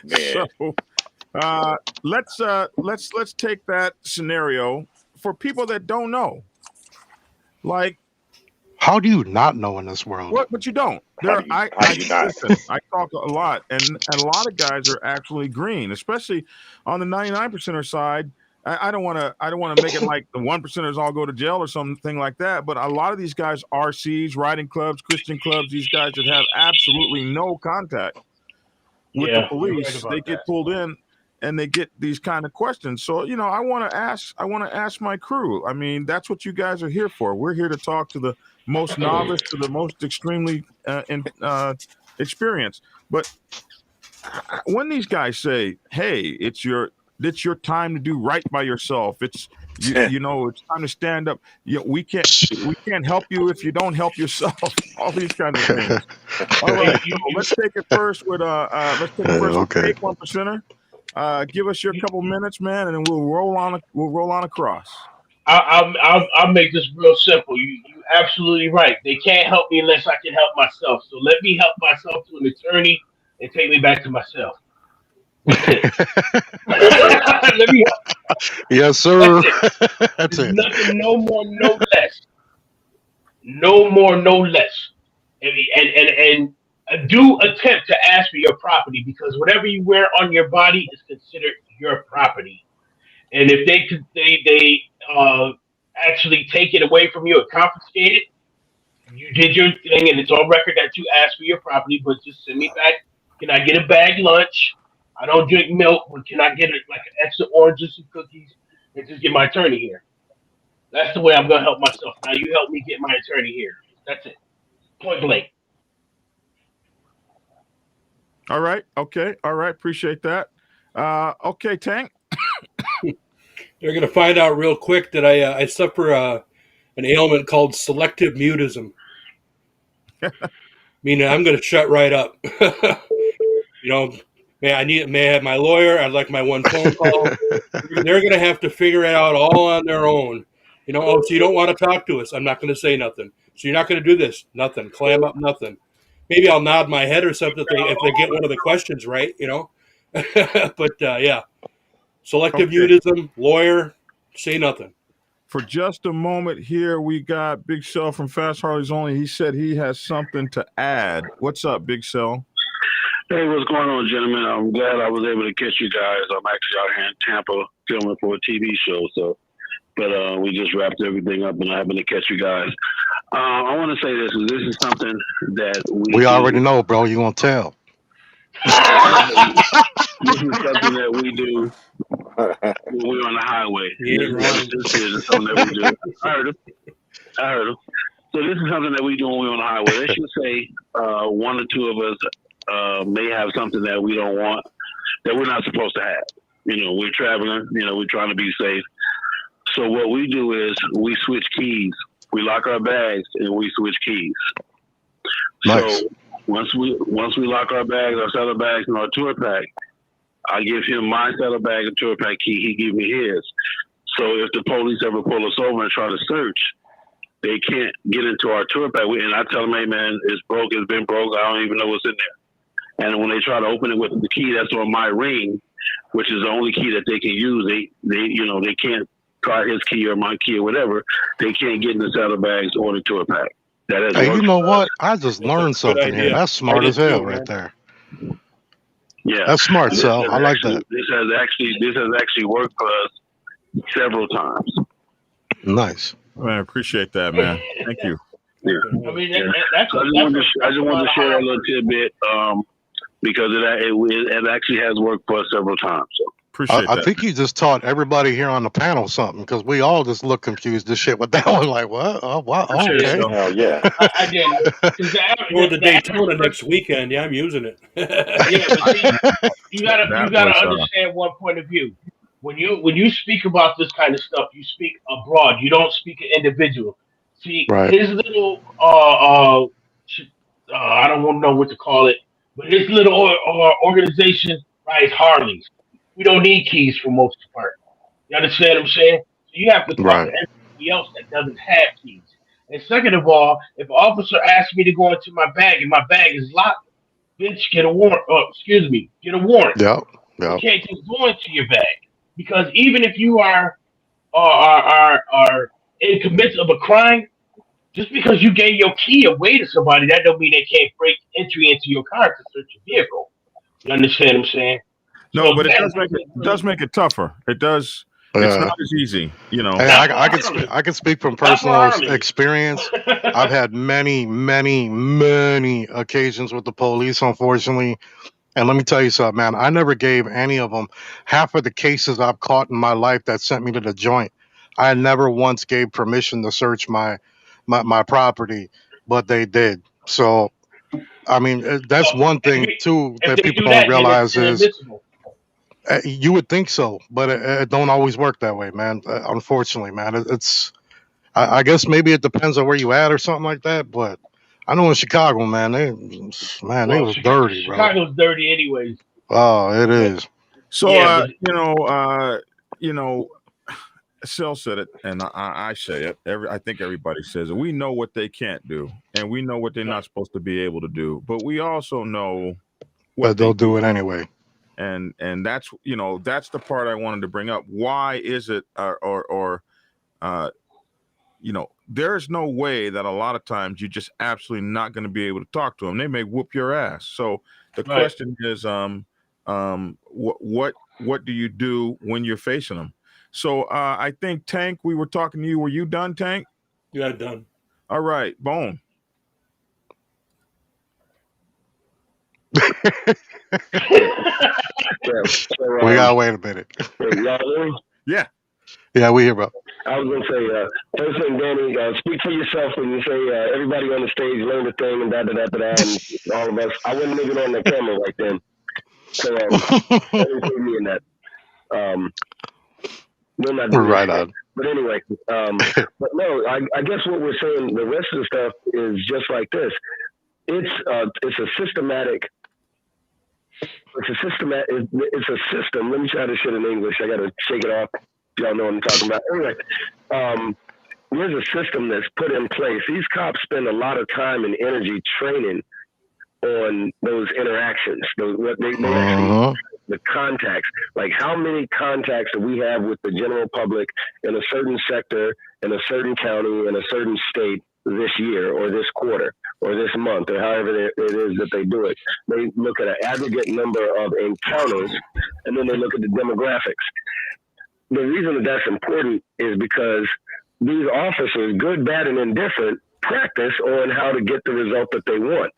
Man. So let's take that scenario for people that don't know. Like, how do you not know in this world? What? But you don't. Listen, I talk a lot, and a lot of guys are actually green, especially on the 99%er side. I don't want to make it like the 1%ers all go to jail or something like that. But a lot of these guys, RCs, riding clubs, Christian clubs, these guys that have absolutely no contact with the police, they get pulled in and they get these kind of questions. So, I want to ask my crew. I mean, that's what you guys are here for. We're here to talk to the most novice to the most extremely experienced. But when these guys say, "Hey, it's your time to do right by yourself. It's it's time to stand up. We can't help you if you don't help yourself." All these kind of things. All right, so let's take it first with Take 1%er. Give us your couple minutes, man, and then we'll roll on across. I'll make this real simple. You absolutely right. They can't help me unless I can help myself. So let me help myself to an attorney and take me back to myself. Let me help. Yes, sir. That's it. Nothing, no more, no less. No more, no less. And do attempt to ask for your property, because whatever you wear on your body is considered your property. And if they actually take it away from you or confiscate it, you did your thing and it's on record that you asked for your property, but just send me back. Can I get a bag lunch? I don't drink milk, but can I get like an extra oranges and cookies and just get my attorney here? That's the way I'm going to help myself. Now you help me get my attorney here. That's it. Point blank. All right. Okay. All right. Appreciate that. Okay, Tank. They're going to find out real quick that I suffer an ailment called selective mutism. Meaning I'm going to shut right up. May I have my lawyer. I'd like my one phone call. They're going to have to figure it out all on their own. So you don't want to talk to us. I'm not going to say nothing. So you're not going to do this. Nothing. Clam up. Nothing. Maybe I'll nod my head or something if they get one of the questions right. But yeah. Selective mutism, lawyer, say nothing. For just a moment here, we got Big Cell from Fast Harleys Only. He said he has something to add. What's up, Big Cell? Hey, what's going on, gentlemen? I'm glad I was able to catch you guys. I'm actually out here in Tampa filming for a TV show, but we just wrapped everything up and I happened to catch you guys. I want to say this. This is something that we already know, bro. You gonna tell? This is something that we do when we're on the highway. This is something that we do. I heard him. So this is something that we do when we're on the highway. Let's just say one or two of us may have something that we don't want, that we're not supposed to have. We're traveling. We're trying to be safe. So what we do is we switch keys. We lock our bags and we switch keys. Nice. So once we lock our bags, our saddlebags, and our tour pack, I give him my saddlebag and tour pack key. He give me his. So if the police ever pull us over and try to search, they can't get into our tour pack. And I tell them, hey man, it's been broke. I don't even know what's in there. And when they try to open it with the key that's on my ring, which is the only key that they can use. They can't car his key or my key or whatever. They can't get in the saddlebags or the tour pack. That has Hey, you worked. know what? I just That's a learned good something here. idea. That's smart I as did hell too, right man. there. Yeah, That's smart, this Sal. has I like actually, that. This has actually worked for us several times. Nice. I appreciate that, man. Thank you. Yeah. I mean, Yeah. that's So I just wanted to share that little tidbit because it actually has worked for us several times. So. Appreciate I that. think you just taught everybody here on the panel something, because we all just look confused as shit with that one. Like, what? Oh, wow. Appreciate Okay. it. Hell yeah. I didn't. Or the Daytona next weekend. Yeah, I'm using it. Yeah, but see, you gotta That was understand one point of view. When you speak about this kind of stuff, you speak abroad. You don't speak an individual. See, Right. his little I don't want to know what to call it, but his little organization rides Harleys. We don't need keys for most part. You understand what I'm saying? So you have to talk to Right. everybody else that doesn't have keys. And second of all, if an officer asks me to go into my bag and my bag is locked, bitch, get a warrant. Get a warrant. Yep. You Yep. can't just go into your bag because even if you are in commits of a crime, just because you gave your key away to somebody, that don't mean they can't break entry into your car to search your vehicle. You understand what I'm saying? No, So but it that does make it tougher. It does. It's not as easy, you know. Hey, not for I can speak from Not for personal Harley. experience. I've had many, many, many occasions with the police, unfortunately. And let me tell you something, man. I never gave any of them half of the cases I've caught in my life that sent me to the joint. I never once gave permission to search my property, but they did. So, I mean, that's So one thing too if that they people do don't that, then it's realize is inadmissible. you would think so, but it don't always work that way, man. Unfortunately, man, it's. I guess maybe it depends on where you at or something like that. But I know in Chicago, man, they Well, was dirty, bro. Chicago's dirty anyways. Oh, it But is. So, yeah, but you know, Sel said it, and I say it. I think everybody says it. We know what they can't do, and we know what they're not supposed to be able to do. But we also know what But they they'll do, do it anyway. and that's that's the part I wanted to bring up. Why is it, there's no way that a lot of times you're just absolutely not going to be able to talk to them. They may whoop your ass. So the right. question is, what do you do when you're facing them? So I think Tank, we were talking to you. Were you done, Tank? Yeah, done. All right, Bone. Yeah. So, We gotta wait a minute. y'all hear me? Yeah. Yeah, we hear about. I was gonna say, first thing, Danny, speak for yourself when you say everybody on the stage learned a thing and and all of us. I wasn't even on the camera right then, so don't include me in that. We'll not do Right this. on. But anyway, but no, I guess what we're saying, the rest of the stuff is just like this. It's a systematic. It's a system. Let me try this shit in English. I gotta shake it off. Y'all know what I'm talking about. Anyway, there's a system that's put in place. These cops spend a lot of time and energy training on those interactions. What they actually the contacts. Like how many contacts do we have with the general public in a certain sector, in a certain county, in a certain state this year or this quarter or this month or however it is that they do it. They look at an aggregate number of encounters and then they look at the demographics. The reason that that's important is because these officers, good, bad, and indifferent, practice on how to get the result that they want.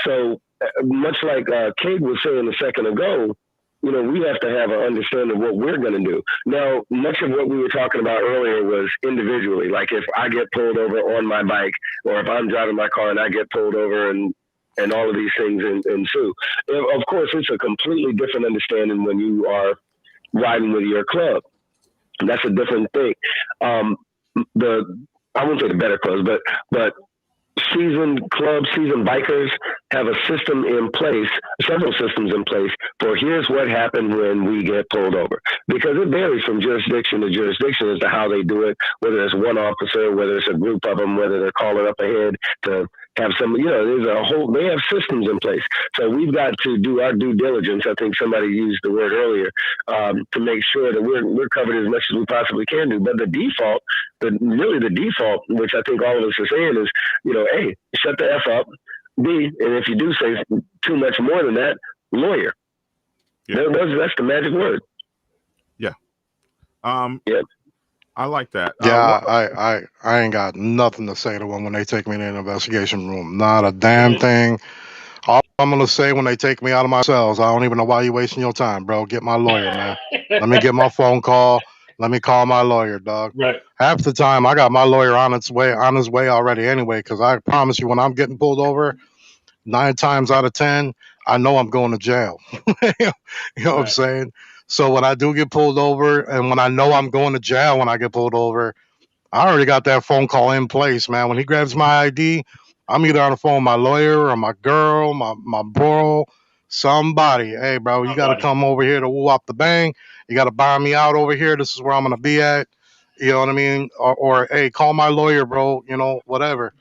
So much like Cade was saying a second ago, we have to have an understanding of what we're going to do. Now, much of what we were talking about earlier was individually. Like if I get pulled over on my bike or if I'm driving my car and I get pulled over and all of these things ensue. Of course, it's a completely different understanding when you are riding with your club. That's a different thing. I wouldn't say the better clubs, but seasoned bikers have a system in place, several systems in place for here's what happened when we get pulled over. because it varies from jurisdiction to jurisdiction as to how they do it, whether it's one officer, whether it's a group of them, whether they're calling up ahead to have some, there's a whole, they have systems in place. So we've got to do our due diligence. I think somebody used the word earlier, to make sure that we're covered as much as we possibly can do. But the default, the default, which I think all of us are saying is, A, shut the F up. B, and if you do say too much more than that, lawyer. Yeah. That's the magic word. Yeah. Yeah. I like that. Yeah, I ain't got nothing to say to them when they take me to an investigation room. Not a damn thing. All I'm gonna say when they take me out of my cells, I don't even know why you wasting your time, bro. Get my lawyer, man. Let me get my phone call. Let me call my lawyer, dog. Right. Half the time, I got my lawyer on his way already anyway. Because I promise you, when I'm getting pulled over, 9 times out of 10, I know I'm going to jail. You know what I'm saying? So when I do get pulled over, and when I know I'm going to jail when I get pulled over, I already got that phone call in place, man. When he grabs my ID, I'm either on the phone with my lawyer or my girl, my bro, somebody. Hey, bro, you got to come over here to woo up the bang. You got to buy me out over here. This is where I'm going to be at. You know what I mean? Or, hey, call my lawyer, bro. Whatever.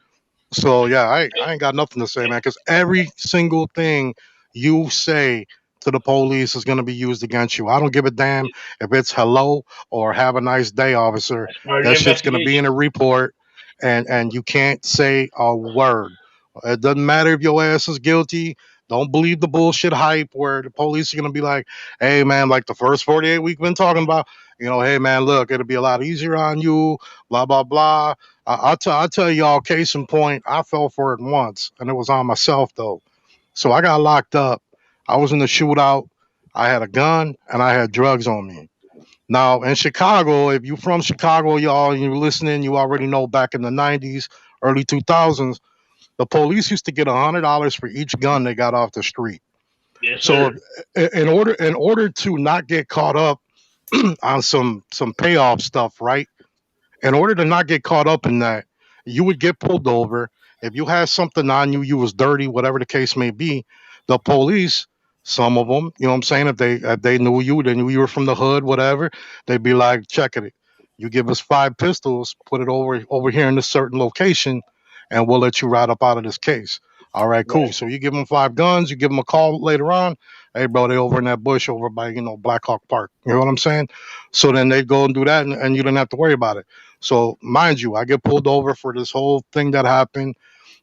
So yeah, I ain't got nothing to say, man, because every single thing you say to the police is gonna be used against you. I don't give a damn if it's hello or have a nice day, officer. That's part of That the shit's gonna be in investigation. a report, and you can't say a word. It doesn't matter if your ass is guilty. Don't believe the bullshit hype where the police are gonna be like, "Hey man, like the first 48 we've been talking about, hey man, look, it'll be a lot easier on you." Blah blah blah. I'll tell y'all, case in point, I fell for it once, and it was on myself, though. So I got locked up. I was in the shootout. I had a gun, and I had drugs on me. Now, in Chicago, if you're from Chicago, y'all, and you're listening, you already know back in the 90s, early 2000s, the police used to get $100 for each gun they got off the street. Yes, So sir. in order to not get caught up on some payoff stuff, right? In order to not get caught up in that, you would get pulled over. If you had something on you, you was dirty, whatever the case may be, the police, some of them, you know what I'm saying, if they knew you, they knew you were from the hood, whatever, they'd be like, check it. You give us 5 pistols, put it over here in this certain location, and we'll let you ride up out of this case. All right, cool. Right. So you give them 5 guns, you give them a call later on. Hey, bro, they over in that bush over by, Black Hawk Park. You know what I'm saying? So then they'd go and do that, and you didn't have to worry about it. So mind you, I get pulled over for this whole thing that happened.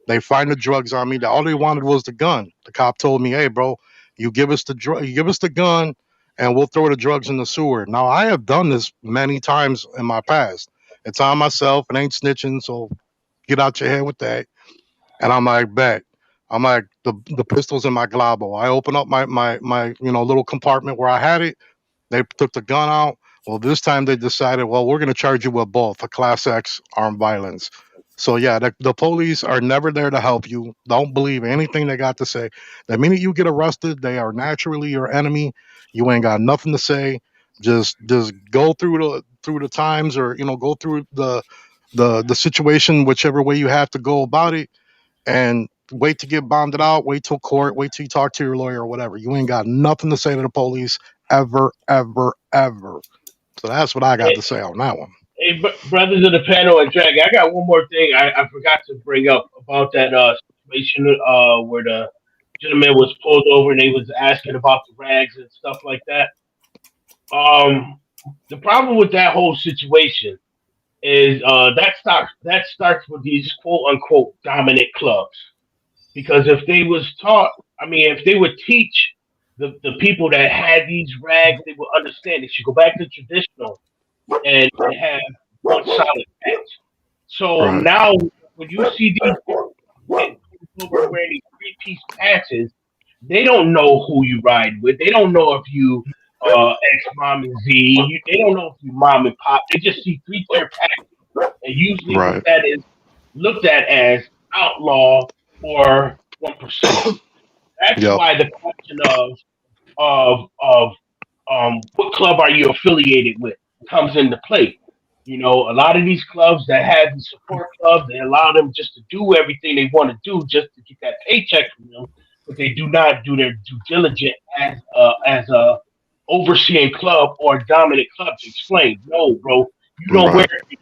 They find the drugs on me. All they wanted was the gun. The cop told me, "Hey, bro, you give us you give us the gun, and we'll throw the drugs in the sewer." Now I have done this many times in my past. It's on myself. It ain't snitching. So get out your head with that. And I'm like, bet. I'm like, the pistol's in my globbo. I open up my little compartment where I had it. They took the gun out. Well, this time they decided, well, we're going to charge you with both a Class X armed violence. So, yeah, the police are never there to help you. Don't believe anything they got to say. The minute you get arrested, they are naturally your enemy. You ain't got nothing to say. Just go through the times, or go through the situation, whichever way you have to go about it, and wait to get bonded out, wait till court, wait till you talk to your lawyer or whatever. You ain't got nothing to say to the police ever, ever, ever. So that's what I got to Hey, say on that one. hey, brothers of the panel and Drag, I got one more thing I forgot to bring up about that situation where the gentleman was pulled over and they was asking about the rags and stuff like that. The problem with that whole situation is that starts with these quote unquote dominant clubs. Because if they was taught, I mean, if they would teach the people that had these rags, they would understand. They should go back to traditional and have one solid patch. So Right. now, when you see these getting pulled over wearing these three-piece patches, they don't know who you ride with. They don't know if you ex mom and Z. They don't know if you mom and pop. They just see three-tier patches, and usually what Right. that is looked at as outlaw or one percenter. That's Yep. why the question of what club are you affiliated with comes into play. You know, a lot of these clubs that have these support clubs, they allow them just to do everything they want to do just to get that paycheck from them, but they do not do their due diligence as a overseeing club or dominant club to explain. No, bro, you don't wear Right. it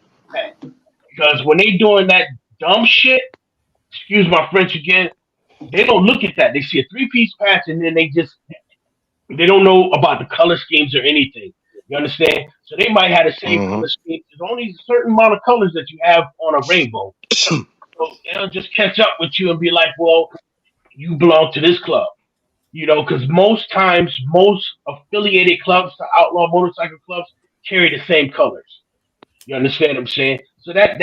because when they doing that dumb shit, excuse my French again, they don't look at that. They see a three-piece patch and then they don't know about the color schemes or anything. You understand? So they might have the same Mm-hmm. color scheme. There's only a certain amount of colors that you have on a rainbow. So they'll just catch up with you and be like, well, you belong to this club. Because most times, most affiliated clubs to outlaw motorcycle clubs carry the same colors. You understand what I'm saying? So that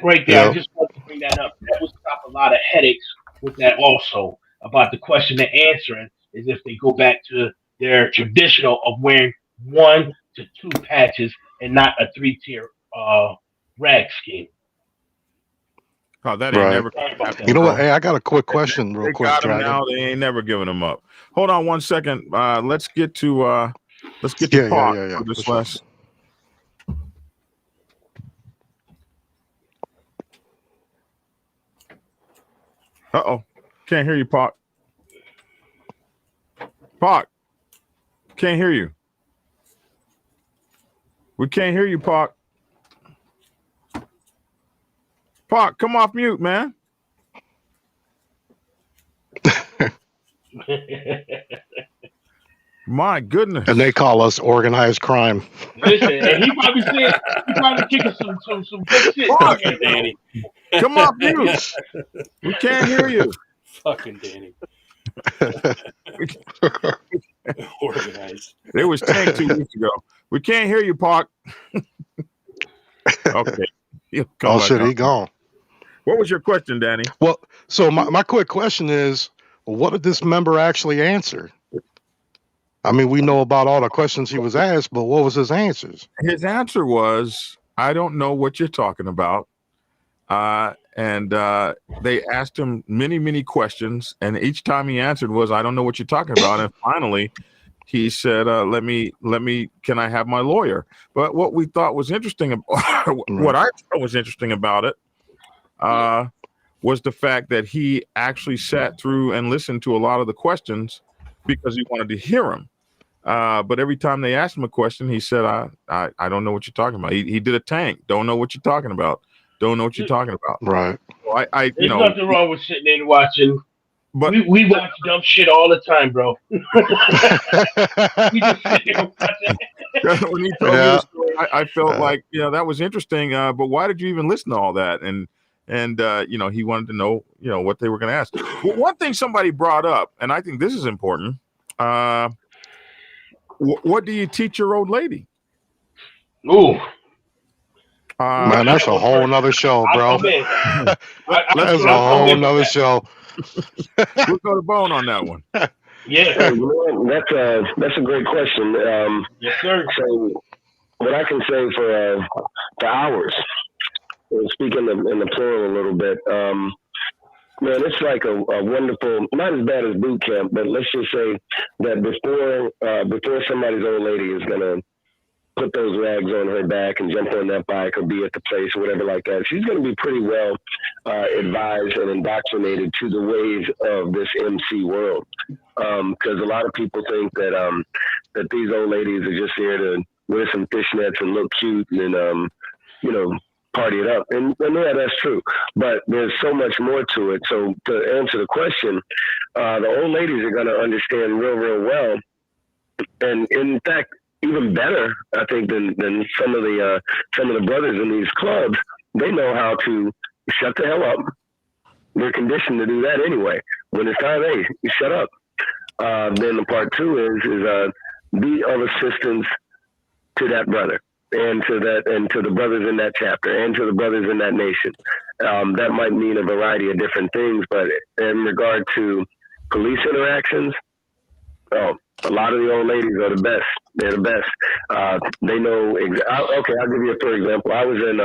right there, I Yep. just wanted to bring that up. That would stop a lot of headaches with that also about the question and answering is if they go back to their traditional of wearing 1 to 2 patches and not a 3-tier rag scheme. Oh, that ain't Right. never Sorry about happened, You know bro. what? Hey, I got a quick question, real They quick, got him Dragon. now. They ain't never giving him up. Hold on one second. Let's get to Yeah, Park yeah. for For this sure. last. Uh-oh. Can't hear you, Park. Park. Can't hear you. We can't hear you, Park. Park, come off mute, man. My goodness. And they call us organized crime. Listen, and he probably kicking some good shit. Fucking Danny. Come off mute. We can't hear you. Fucking Danny. Organized. It was Tank 2 weeks ago. We can't hear you, Park. Okay. He'll come Oh back shit, up. he gone. What was your question, Danny? Well, so my quick question is, what did this member actually answer? I mean, we know about all the questions he was asked, but what was his answers? His answer was, I don't know what you're talking about. And they asked him many, many questions. And each time he answered was, I don't know what you're talking about. And finally, he said, can I have my lawyer? But what we thought was interesting, what I thought was interesting about it, was the fact that he actually sat through and listened to a lot of the questions because he wanted to hear them. But every time they asked him a question, he said, I don't know what you're talking about. He did a Tank. Don't know what you're talking about. Don't know what you're talking about. Right. So There's nothing wrong with sitting there and watching. But we watch dumb shit all the time, bro. We just sit there and watch it. when he told me the story, I felt like, that was interesting. But why did you even listen to all that? And he wanted to know, what they were going to ask. Well, one thing somebody brought up, and I think this is important. What do you teach your old lady? Ooh. Man, that's a whole nother show, bro. That's a whole nother show. We'll go to Bone on that one. Yeah. That's a great question. Yes, sir. So what I can say for hours, speaking in the plural a little bit, man, it's like a wonderful, not as bad as boot camp, but let's just say that before somebody's old lady is gonna put those rags on her back and jump on that bike or be at the place or whatever like that, she's going to be pretty well advised and indoctrinated to the ways of this MC world. Because a lot of people think that these old ladies are just here to wear some fishnets and look cute and party it up. And yeah, that's true. But there's so much more to it. So to answer the question, the old ladies are going to understand real, real well. And in fact, even better, I think, than some of the brothers in these clubs, they know how to shut the hell up. They're conditioned to do that anyway. When it's time, hey, you shut up. Then the part two is be of assistance to that brother and to the brothers in that chapter and to the brothers in that nation. That might mean a variety of different things, but in regard to police interactions, a lot of the old ladies are the best. They're the best. They know. Okay, I'll give you a for example. I was in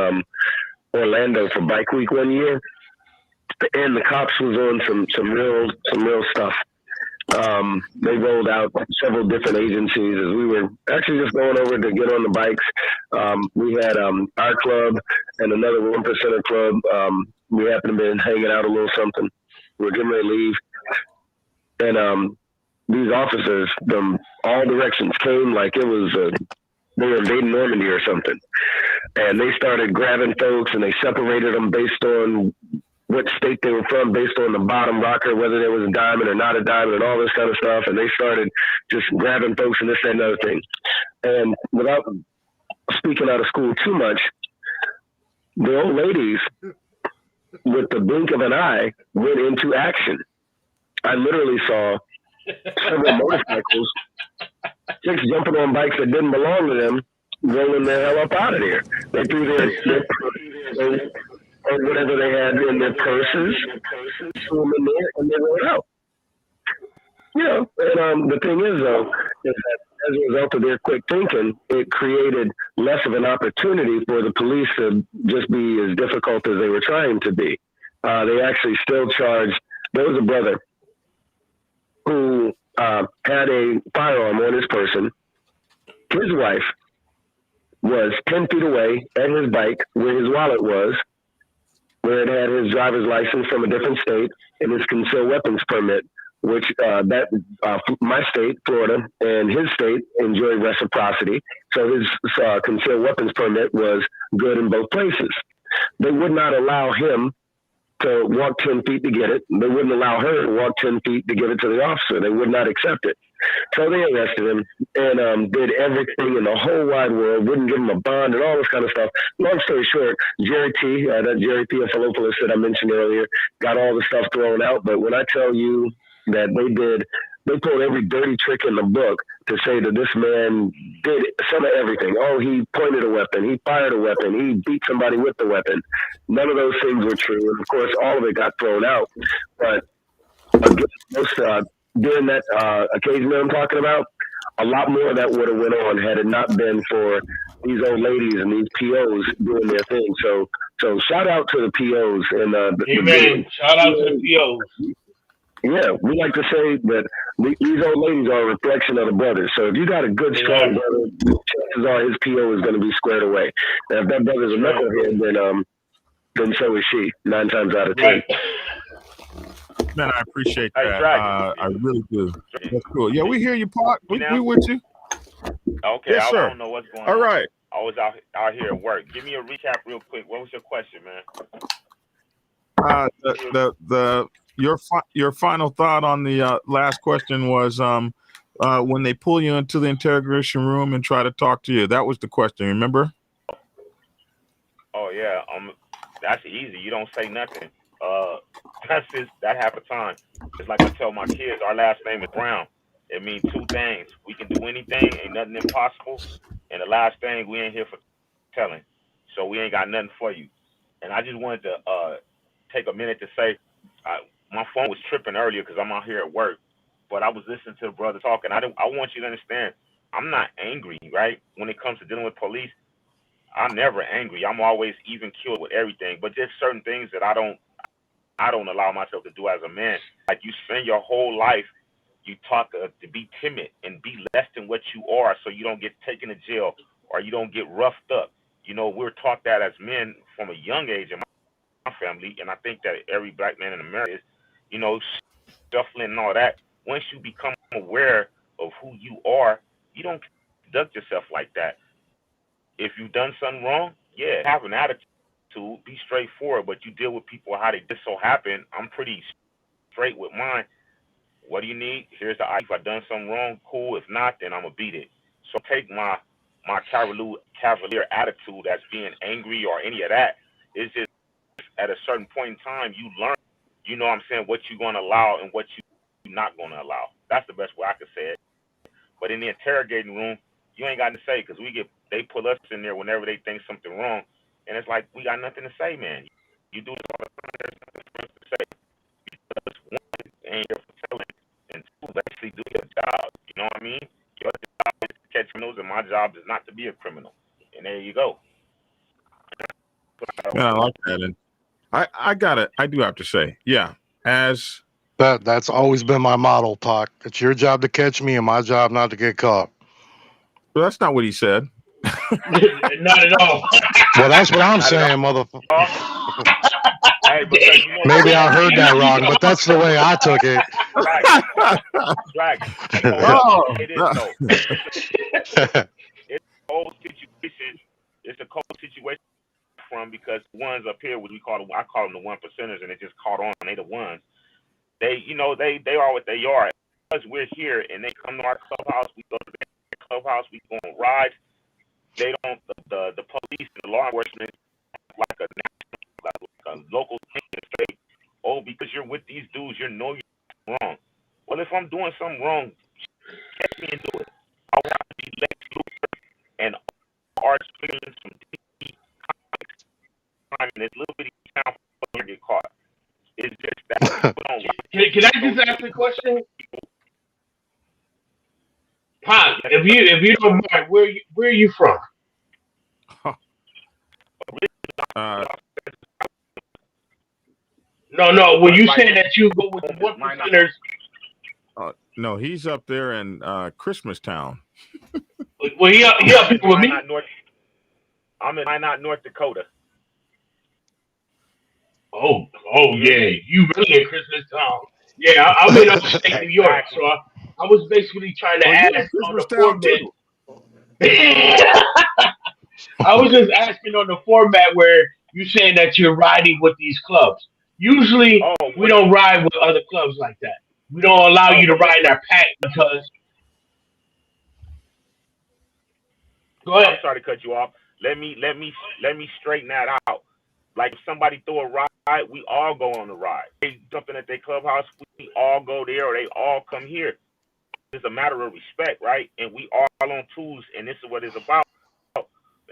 Orlando for Bike Week one year, and the cops was on some real stuff. They rolled out several different agencies as we were actually just going over to get on the bikes. We had our club and another 1%er club. We happened to be hanging out a little something. We were getting ready to leave, and these officers from all directions came like it was they were invading Normandy or something. And they started grabbing folks and they separated them based on what state they were from, based on the bottom rocker, whether there was a diamond or not a diamond and all this kind of stuff. And they started just grabbing folks and this, that, and other thing. And without speaking out of school too much, the old ladies, with the blink of an eye, went into action. I literally saw several motorcycles, chicks jumping on bikes that didn't belong to them, rolling the hell up out of there. They threw their or whatever they had in their purses, threw them in there, and they rode out. You know, and the thing is, though, is that as a result of their quick thinking, it created less of an opportunity for the police to just be as difficult as they were trying to be. They actually still charged. There was a brother who had a firearm on his person. His wife was 10 feet away at his bike where his wallet was, where it had his driver's license from a different state and his concealed weapons permit, which my state, Florida, and his state enjoy reciprocity. So his concealed weapons permit was good in both places. They would not allow him to walk 10 feet to get it. They wouldn't allow her to walk 10 feet to give it to the officer. They would not accept it. So they arrested him and did everything in the whole wide world, wouldn't give him a bond and all this kind of stuff. Long story short, Jerry T, that Jerry Theophilopoulos that I mentioned earlier, got all the stuff thrown out. But when I tell you that they pulled every dirty trick in the book to say that this man did some of everything. Oh, he pointed a weapon. He fired a weapon. He beat somebody with the weapon. None of those things were true. And of course, all of it got thrown out. But during that occasion that I'm talking about, a lot more of that would have went on had it not been for these old ladies and these POs doing their thing. So shout out to the POs and amen. Shout out to the POs. Yeah, we like to say that these old ladies are a reflection of the brothers. So if you got a good, strong brother, chances are his PO is going to be squared away. Now, if that brother's a knucklehead, then so is she, 9 times out of 10. Right. Man, I appreciate that. I really do. That's cool. Yeah, we hear you, Park. We with you. Okay, yes, sir. I don't know what's going on. All right. I was out here at work. Give me a recap real quick. What was your question, man? Your final thought on the last question was when they pull you into the interrogation room and try to talk to you. That was the question, remember? Oh yeah, that's easy. You don't say nothing. That half the time. It's like I tell my kids, our last name is Brown. It means 2 things. We can do anything, ain't nothing impossible. And the last thing, we ain't here for telling. So we ain't got nothing for you. And I just wanted to take a minute to say, my phone was tripping earlier because I'm out here at work, but I was listening to the brother talking. I want you to understand, I'm not angry, right? When it comes to dealing with police, I'm never angry. I'm always even keeled with everything, but there's certain things that I don't allow myself to do as a man. Like you spend your whole life, you taught to be timid and be less than what you are, so you don't get taken to jail or you don't get roughed up. You know, we're taught that as men from a young age in my family, and I think that every black man in America is, you know, shuffling and all that. Once you become aware of who you are, you don't conduct yourself like that. If you've done something wrong, yeah, have an attitude, be straightforward, but you deal with people how they just so happen. I'm pretty straight with mine. What do you need? Here's the item. If I've done something wrong, cool. If not, then I'm going to beat it. So take my cavalier attitude as being angry or any of that. It's just at a certain point in time, you learn. You know what I'm saying, what you're going to allow and what you're not going to allow. That's the best way I could say it. But in the interrogating room, you ain't got to say because they put us in there whenever they think something wrong. And it's like, we got nothing to say, man. You do this all the time, there's nothing for us to say. Because 1, ain't here for telling. And 2, actually do your job. You know what I mean? Your job is to catch criminals and my job is not to be a criminal. And there you go. Yeah, I like that. And I do have to say, yeah, that's always been my model, Talk. It's your job to catch me and my job not to get caught. Well, that's not what he said. Not at all. Well, that's what I'm saying, motherfucker. Hey, Maybe I heard that wrong, but that's the way I took it. Dragon. Oh, It is though. It's a cold situation. It's a cold situation from because the ones up here, I call them the 1%ers, and it just caught on. They the ones. They are what they are. Because we're here and they come to our clubhouse, we go to their clubhouse, we go on rides. They don't. The police and the law enforcement like a local thing and say, oh, because you're with these dudes, you know you're wrong. Well, if I'm doing something wrong, catch me and do it. I want to be Lex Luthor and Arch Freeland from DC Comics time in this little bitty town before I get caught. It's just that. Can I just ask a question? Pop, if you don't mind, where are you from? No. When you say that you go with the 1%ers, no, he's up there in Christmas Town. Well, he up here with me. I'm in Minot, North Dakota. Oh yeah, you really in Christmas Town. Yeah, I'm in upstate New York, so I was basically trying to ask on the format. I was just asking on the format where you saying that you're riding with these clubs. Usually, we don't ride with other clubs like that. We don't allow you to ride in our pack because. Go ahead. I'm sorry to cut you off. Let me straighten that out. Like if somebody throw a ride, we all go on the ride. They jumping at their clubhouse, we all go there, or they all come here. It's a matter of respect, right? And we all on tools, and this is what it's about.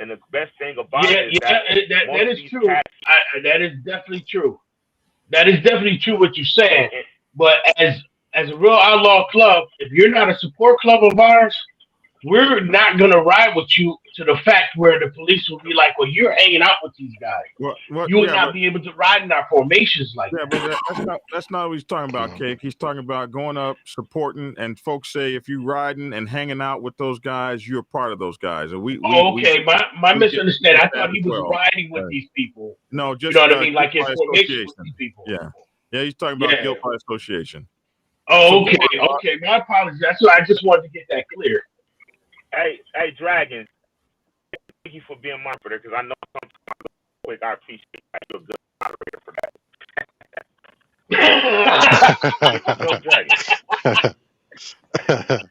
And the best thing about it is that is true. That is definitely true. That is definitely true what you're saying. But as a real outlaw club, if you're not a support club of ours, we're not gonna ride with you to the fact where the police will be like, "Well, you're hanging out with these guys. You would not be able to ride in our formations like that." But that's not what he's talking about, Cake. He's talking about going up, supporting, and folks say if you riding and hanging out with those guys, you're part of those guys. And my misunderstanding. I thought he was riding with these people. No, just you know what I mean, like his formation with these people. Yeah, he's talking about guilt by association. Oh, okay. My apologies. That's why I just wanted to get that clear. Hey, Dragon, thank you for being my moderator because I know sometimes I appreciate that. You're a good moderator for that.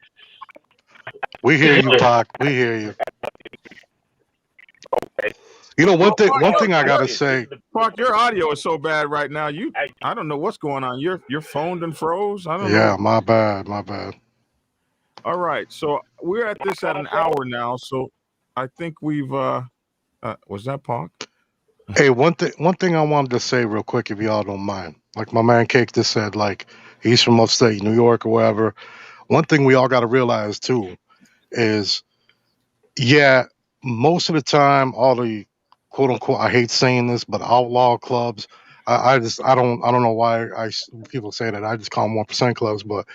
We hear you, Pac. We hear you. Okay. You know, one thing I gotta say, Pac, your audio is so bad right now. I don't know what's going on. Your phone done froze. I don't know. Yeah, my bad. All right, so we're at an hour now. So I think we've was that Pac? Hey, one thing I wanted to say real quick, if y'all don't mind. Like my man Cake just said, like he's from upstate New York or wherever. One thing we all got to realize too is, most of the time, all the quote unquote, I hate saying this, but outlaw clubs. I don't know why people say that. I just call them 1% clubs, but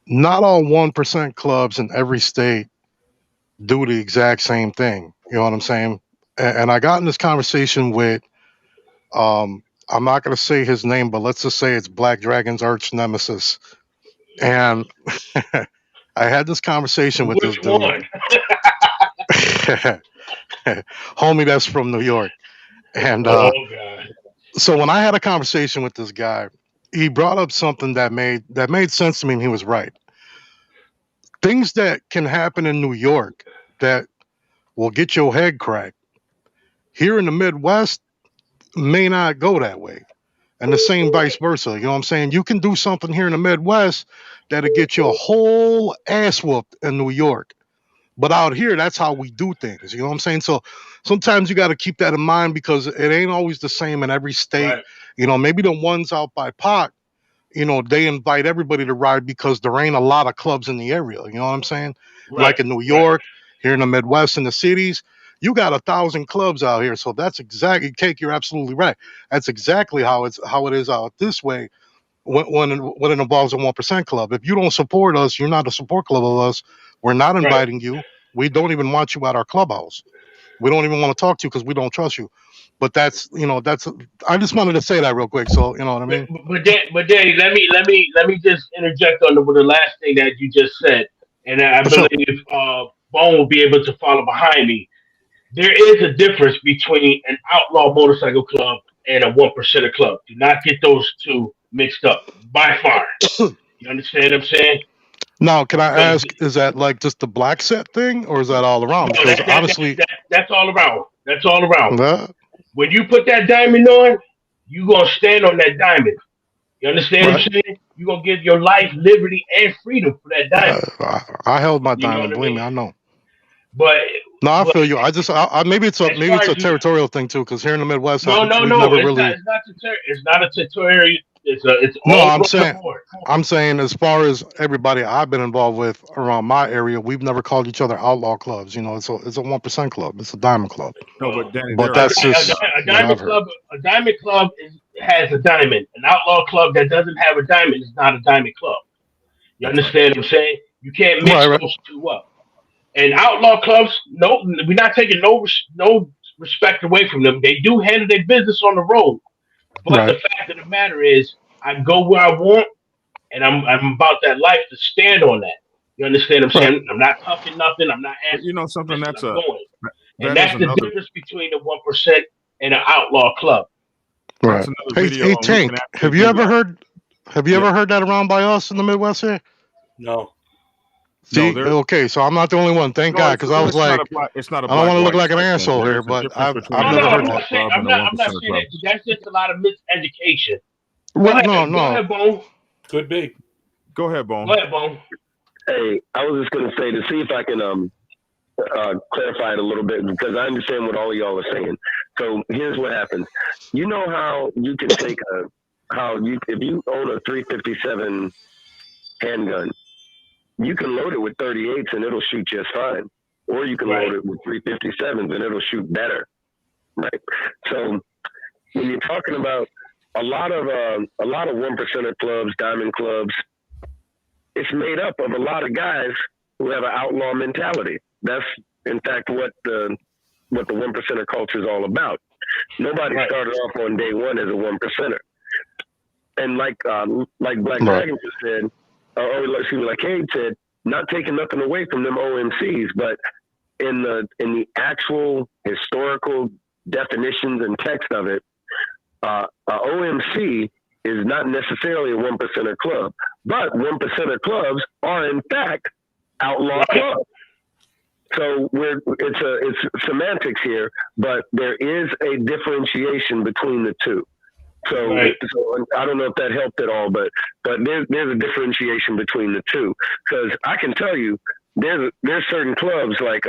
not all 1% clubs in every state do the exact same thing. You know what I'm saying? And I got in this conversation with, I'm not going to say his name, but let's just say it's Black Dragon's arch nemesis. And I had this conversation with this dude. Homie that's from New York. And so when I had a conversation with this guy, he brought up something that made sense to me, and he was right. Things that can happen in New York that will get your head cracked here in the Midwest may not go that way. And the same vice versa. You know what I'm saying? You can do something here in the Midwest that'll get your whole ass whooped in New York. But out here, that's how we do things. You know what I'm saying? So sometimes you got to keep that in mind because it ain't always the same in every state. Right. You know, maybe the ones out by Pac, you know, they invite everybody to ride because there ain't a lot of clubs in the area. You know what I'm saying? Right. Like in New York, here in the Midwest, in the cities, you got 1,000 clubs out here. So that's exactly, Cake, you're absolutely right. That's exactly how it is out this way when it involves a 1% club. If you don't support us, you're not a support club of us. We're not inviting you. We don't even want you at our clubhouse. We don't even want to talk to you because we don't trust you. But that's I just wanted to say that real quick. So you know what I mean? But Danny, let me just interject on the last thing that you just said, and I For sure. believe Bone will be able to follow behind me. There is a difference between an outlaw motorcycle club and a 1% club. Do not get those two mixed up. By far, you understand what I'm saying? Now, can I Because ask, is that like just the black set thing, or is that all around? no, Because honestly, that's all around. That's all around. that, When you put that diamond on, you gonna stand on that diamond. You understand what right? I'm saying? You gonna give your life, liberty, and freedom for that diamond. I held my You know diamond. what I Believe me, mean? I know. But No, I but feel you. Maybe it's a as far as territorial thing too. Because here in the Midwest, we've no, never really. it's not a tutorial. It's No, all across the board. I'm saying as far as everybody I've been involved with around my area, we've never called each other outlaw clubs. It's a 1% club. It's a diamond club. No, but Danny, But there are that's just A what I've diamond heard. club. A diamond club has a diamond. An outlaw club that doesn't have a diamond is not a diamond club. You that's right. understand what I'm saying? You can't Right, mix right, those two up. And outlaw clubs, no, we're not taking no respect away from them. They do handle their business on the road. But the right. fact of the matter is, I go where I want, and I'm about that life to stand on that. You understand what I'm Right. saying? I'm not huffing nothing. I'm not But you asking know for something, permission. that's I'm a going, and that is that's the another difference between the 1% and an outlaw club. that's Right. another Hey, video, hey, and we can Tank, actually do that. have you Yeah. ever heard that around by us in the Midwest here? No. No, See, there. okay, so I'm not the only one. Thank No, God, because I was like, it's not a I don't black want to look white like an type thing. asshole here, There's a but difference between I've an never heard outlaw that. club and a I'm not 1% saying club. that. That's just a lot of miseducation. Right? No, Go no. ahead, Bone. Could be. Go ahead, Go Bone. ahead, Bone. Hey, I was just gonna say to see if I can clarify it a little bit because I understand what all of y'all are saying. So here's what happens. You know how you can take if you own a 357 handgun, you can load it with 38s and it'll shoot just fine, or you can load it with 357s and it'll shoot better, right? So when you're talking about a lot of 1% clubs, diamond clubs, it's made up of a lot of guys who have an outlaw mentality. That's in fact what the 1% culture is all about. Nobody started off on day one as a 1%er. And like Black Dragon just said, or excuse me, like Cade said, not taking nothing away from them OMCs, but in the actual historical definitions and text of it, OMC is not necessarily a 1%er club, but 1%er clubs are in fact outlaw clubs. So it's semantics here, but there is a differentiation between the two. So I don't know if that helped at all, but there's a differentiation between the two because I can tell you there's certain clubs like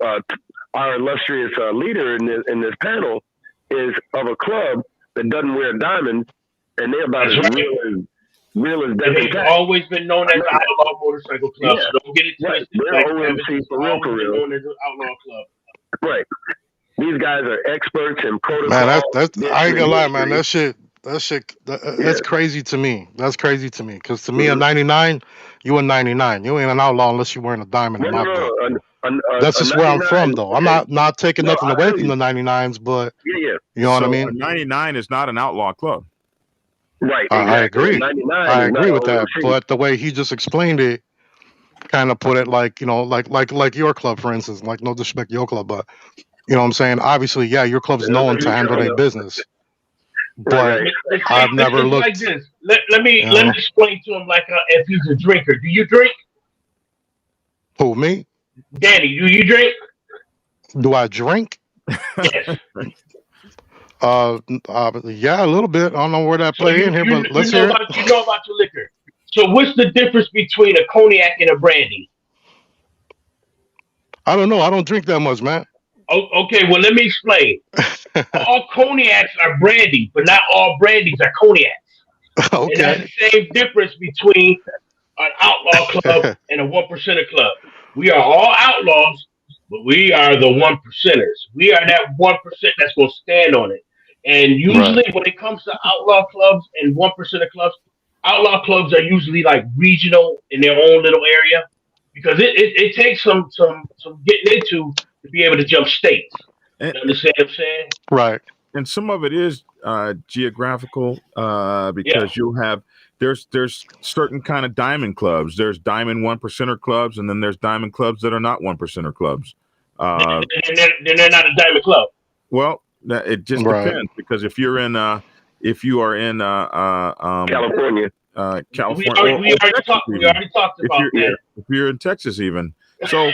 our illustrious leader in this panel is of a club that doesn't wear diamonds, and they're about as real as death. They've always been known as the outlaw motorcycle club. Yeah. So don't get it twisted. They're OMC for real. Been known as an outlaw club. Right. These guys are experts in protocol. Man, that's I ain't gonna lie, man. That's crazy to me. That's crazy to me. Because to me, a 99, you a 99. You ain't an outlaw unless you're wearing a diamond in my book. That's just where I'm from, though. I'm not taking nothing away from the 99s, but you know what I mean. A 99 is not an outlaw club. Right. I Exactly. agree. I agree with that. But the way he just explained it, kind of put it like like your club, for instance. Like no disrespect to your club, but you know what I'm saying? Obviously, yeah, your club's known to handle their business. But I've never looked like this. Let me explain to him like if he's a drinker. Do you drink? Who, me? Danny, do you drink? Do I drink? Yes. Yeah, a little bit. I don't know where that play in here, but let's hear it. You know about your liquor. So what's the difference between a cognac and a brandy? I don't know. I don't drink that much, man. Okay, well, let me explain. All cognacs are brandy, but not all brandies are cognacs. Okay. And that's the same difference between an outlaw club and a 1%er club. We are all outlaws, but we are the 1%ers. We are that 1% that's going to stand on it. And usually when it comes to outlaw clubs and 1%er clubs, outlaw clubs are usually like regional in their own little area because it takes some getting into to be able to jump states. And, You understand what I'm saying? Right. and some of it is geographical because Yeah. you'll have there's certain kind of diamond clubs. There's diamond 1%er clubs, and then there's diamond clubs that are not 1%er clubs. Then they're not a diamond club. Well, it just Right. depends because if you are in California. California, We already talked about that. if you're in Texas, even so.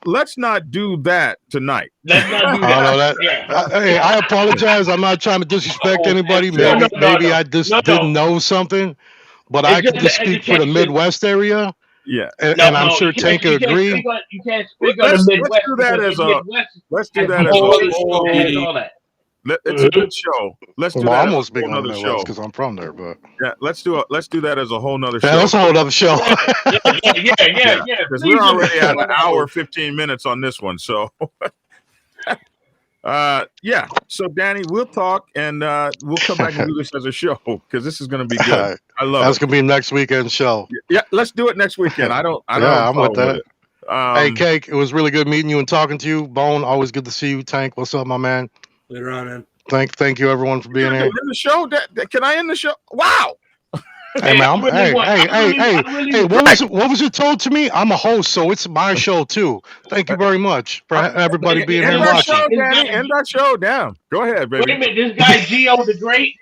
Let's not do that tonight. Let's not do I don't know that. that. Yeah. Hey, I apologize. I'm not trying to disrespect anybody. No, Maybe no, no, I just no. didn't know something, but It's I could just just the speak for the education. Midwest area, Yeah. and No, I'm sure you can't- Tank could you can't agree. You can't speak on the Midwest. Let's do that because as the a Midwest let's do has that as a whole other beaches show, and baby. all that. it's a good show. Let's do Well, that I'm as gonna a speak whole on the nother Midwest show. because I'm from there, but Yeah, let's do that as a whole nother yeah, show. that's a whole other show. Yeah. Because Please we're already do. at an hour 15 minutes on this one. So yeah. So Danny, we'll talk and we'll come back and do this as a show because this is gonna be good. Alright. I love That's it. gonna be next weekend's show. Yeah, let's do it next weekend. I don't have Yeah, a I'm with problem that. it. Hey, Cake, it was really good meeting you and talking to you. Bone, always good to see you. Tank, what's up, my man? Later on, man. Thank you everyone for being here. End the show. Can I end the show? Wow. Hey man, hey, really what was it told to me? I'm a host, so it's my show too. Thank you very much for everybody being here End and that watching. show, Danny. End that show. Damn. Go ahead, baby. Wait a minute, this guy Gio the Great.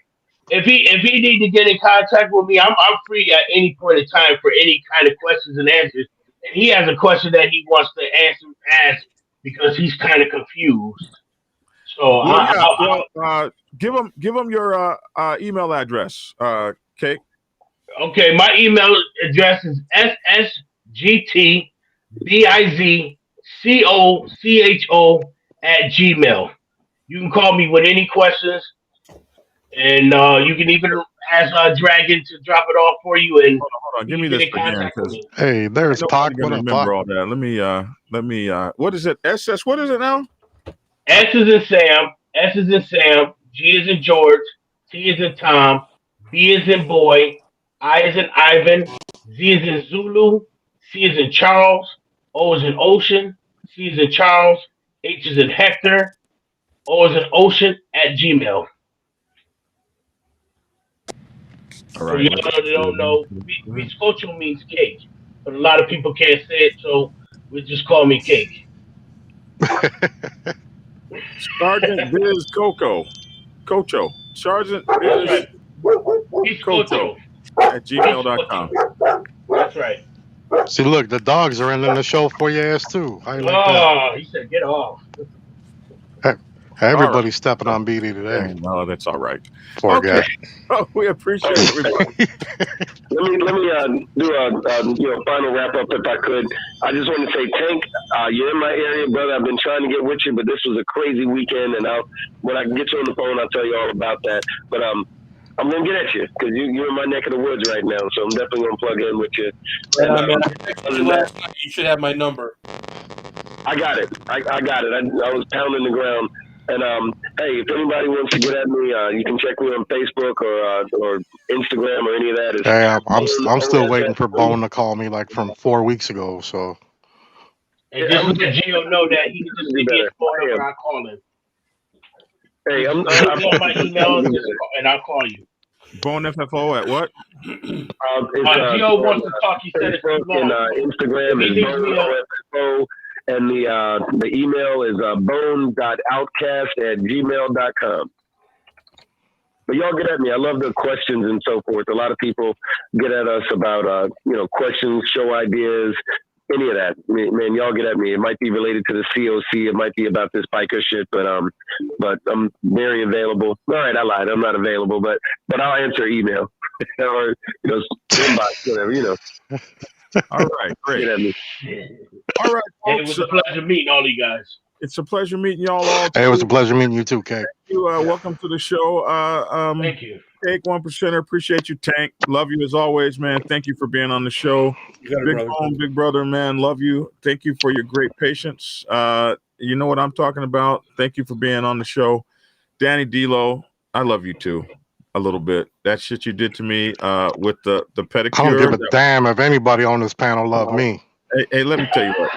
If he need to get in contact with me, I'm free at any point in time for any kind of questions and answers. And he has a question that he wants to ask because he's kind of confused. So give him your email address, Cake. Okay, my email address is ssgtbizchocho@gmail. You can call me with any questions, and you can even ask Dragon to drop it off for you. And hold on. Give me this again, because hey, there's Pac. What up, remember all that? Let me. What is it? SS. What is it now? S is in Sam. S is in Sam. G is in George. T is in Tom. B is in boy. I is in Ivan. Z is in Zulu. C is in Charles. O is in Ocean. C is in Charles. H is in Hector. O is in Ocean @Gmail. All So right. y'all that don't know, bizcocho means cake, but a lot of people can't say it, so we just call me Cake. Sergeant Biz Cocho. Sergeant Biz Bizcocho @gmail.com. That's right. See, look, the dogs are in the show for your ass too. How you like Oh, he said get off. that? Everybody's stepping on BD today. No, that's all right. Poor guy. Oh, we appreciate everybody. Let me do a final wrap up if I could. I just want to say, Tank, you're in my area, brother. I've been trying to get with you, but this was a crazy weekend, and when I can get you on the phone, I'll tell you all about that. But I'm gonna get at you because you're in my neck of the woods right now, so I'm definitely gonna plug in with you. You should have my number. I got it. I got it. I was pounding the ground. And hey, if anybody wants to get at me, you can check me on Facebook or Instagram or any of that. Hey, I'm still waiting for Bone to call me like from 4 weeks ago. So. And just let Gio know that he can just leave me his phone number. I'll call him. Hey, I'm on my email and I'll call you. Bone FFO at what? Gio wants to talk. He said it's too long. And Instagram is Bone FFO. And the email is bone.outcast@gmail.com. But y'all get at me. I love the questions and so forth. A lot of people get at us about questions, show ideas, any of that. Man, y'all get at me. It might be related to the COC. It might be about this biker shit. But I'm very available. All right, I lied. I'm not available, but I'll answer email or inbox, whatever. All right, great. Get at me. All right, folks. It was a pleasure meeting all you guys. It's a pleasure meeting y'all all. Hey, it was a pleasure meeting you too, Cake. Welcome to the show. Thank you. Cake 1%er. Appreciate you, Tank. Love you as always, man. Thank you for being on the show. Big brother, man. Love you. Thank you for your great patience. You know what I'm talking about. Thank you for being on the show. Danny D'Lo, I love you too. A little bit. That shit you did to me with the pedicure. I don't give a damn if anybody on this panel love me. Hey, let me tell you what.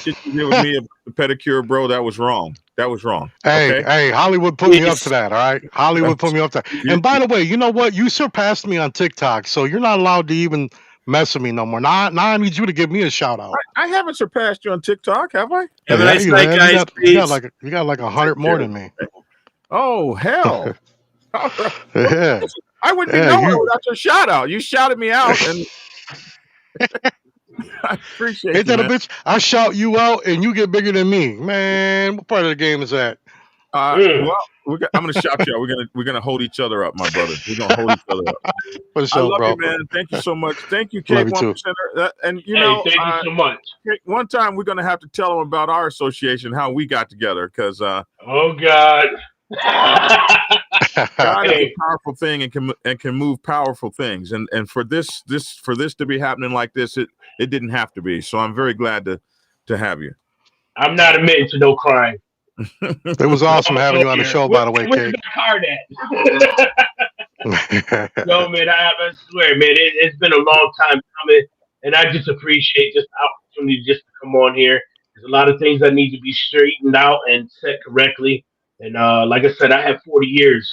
shit you did with me about the pedicure, bro, that was wrong. That was wrong. Hey, Okay. hey, Hollywood put me up to that. All right, Hollywood put me up to that. You- And by the way, you know what? You surpassed me on TikTok, so you're not allowed to even mess with me no more. Now I need you to give me a shout out. I haven't surpassed you on TikTok, have I? Have a Yeah, nice you night, have. guys. You got like 100 more than me. Oh hell! All right. Yeah, I wouldn't be yeah. nowhere You without your shout out. You shouted me out, and I appreciate ain't you, that a man. bitch? I shout you out and you get bigger than me, man. What part of the game is that? Well, I'm gonna shout you out. We're gonna hold each other up, my brother. We're gonna hold each other up. For I sure, love you, bro. man. Thank you so much. Thank you, Love Cake you One too. Percenter. And you Hey, know, thank you so much. Cake, one time we're gonna have to tell them about our association, how we got together, because Oh God. God is a Hey, powerful thing and can move powerful things. And for this to be happening like this, it didn't have to be. So I'm very glad to have you. I'm not admitting to no crime. It was awesome I'm a having you on the lawyer. show, by the way, Where's Cake. my card at? No, man, I swear, man, it's been a long time coming, and I just appreciate just the opportunity just to come on here. There's a lot of things that need to be straightened out and set correctly. And like I said, I have 40 years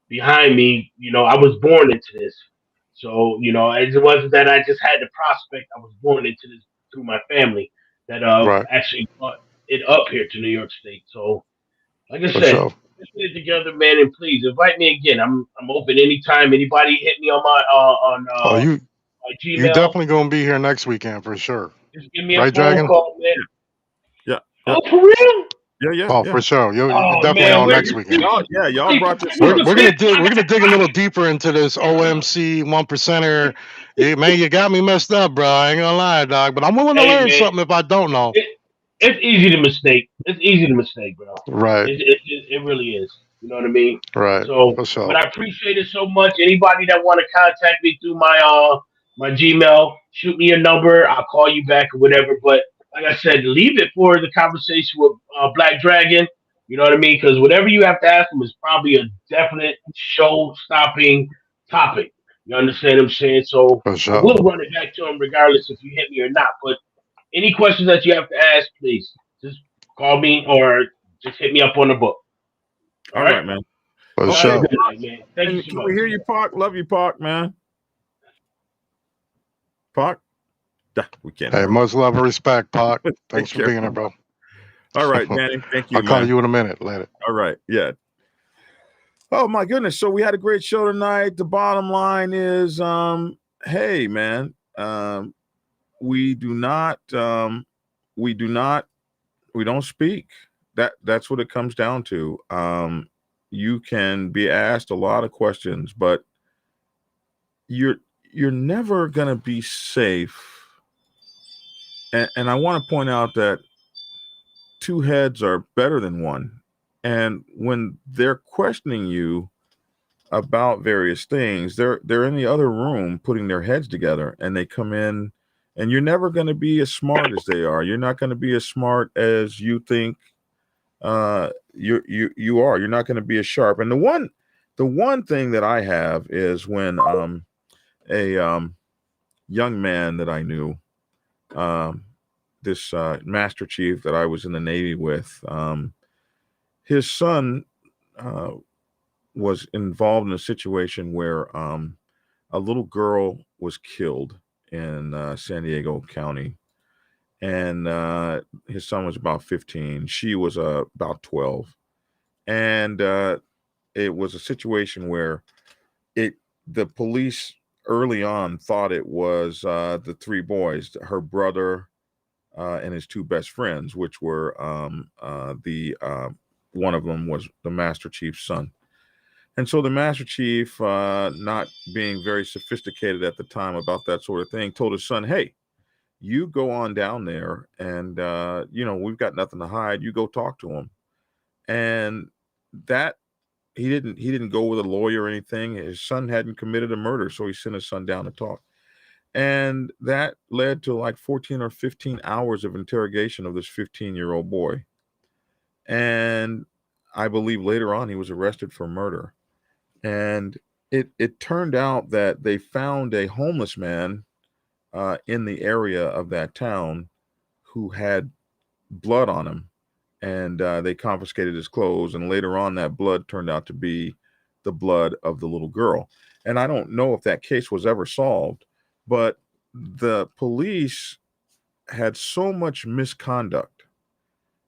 behind me. You know, I was born into this. So, you know, it wasn't that I just had the prospect. I was born into this through my family that Right, actually brought it up here to New York State. So, like I for said, sure. let's get it together, man, and please invite me again. I'm open anytime. Anybody hit me on my Oh, my you Gmail. definitely gonna be here next weekend for sure. Just give me a Right, phone Dragon? call, man. Yeah, yeah, Oh, for real? Oh, yeah. for sure. You're Oh definitely man, on where's next the weekend. Y'all brought this We're up. we're So gonna dig we're gonna dig a little deeper into this OMC 1%er. Yeah, man, you got me messed up, bro. I ain't gonna lie, dog. But I'm willing to Hey learn man, something if I don't know. it, it's easy to mistake. It's easy to mistake, bro. Right, It really is. You know what I mean? right, So, for but sure. I appreciate it so much. Anybody that want to contact me through my Gmail, shoot me a number. I'll call you back or whatever. But like I said, leave it for the conversation with Black Dragon. You know what I mean? Because whatever you have to ask him is probably a definite show-stopping topic. You understand what I'm saying? So For I sure. will run it back to him regardless if you hit me or not. But any questions that you have to ask, please just call me or just hit me up on the book. All all right. right, man. For Y'all have a Okay, sure. good night, man. Thank you and so can much. we hear you, Park? Love you, Park, man. Park. We can't Hey, hear him. much love and respect, Pac. Take Thanks for care. being here, bro. All right, Danny. Thank you, I'll call man. you in a minute. Later. All right. Yeah. Oh my goodness. So we had a great show tonight. The bottom line is hey man, we do not we do not we don't speak. That's what it comes down to. You can be asked a lot of questions, but you're you're never gonna be safe. And I want to point out that two heads are better than one. And when they're questioning you about various things, they're in the other room putting their heads together, and they come in, and you're never going to be as smart as they are. You're not going to be as smart as you think you are. You're not going to be as sharp. And the one thing that I have is when a young man that I knew, um, this master chief that I was in the Navy with, his son uh, was involved in a situation where a little girl was killed in San Diego County, and his son was about 15. She was about 12, and it was a situation where it the police early on thought it was the three boys, her brother, and his two best friends, which were the one of them was the Master Chief's son. And so the Master Chief, not being very sophisticated at the time about that sort of thing, told his son, "Hey, you go on down there, and we've got nothing to hide. You go talk to him." And that he didn't go with a lawyer or anything. His son hadn't committed a murder, so he sent his son down to talk. And that led to like 14 or 15 hours of interrogation of this 15-year-old boy. And I believe later on he was arrested for murder. And it turned out that they found a homeless man in the area of that town who had blood on him, and they confiscated his clothes. And later on, that blood turned out to be the blood of the little girl. And I don't know if that case was ever solved, but the police had so much misconduct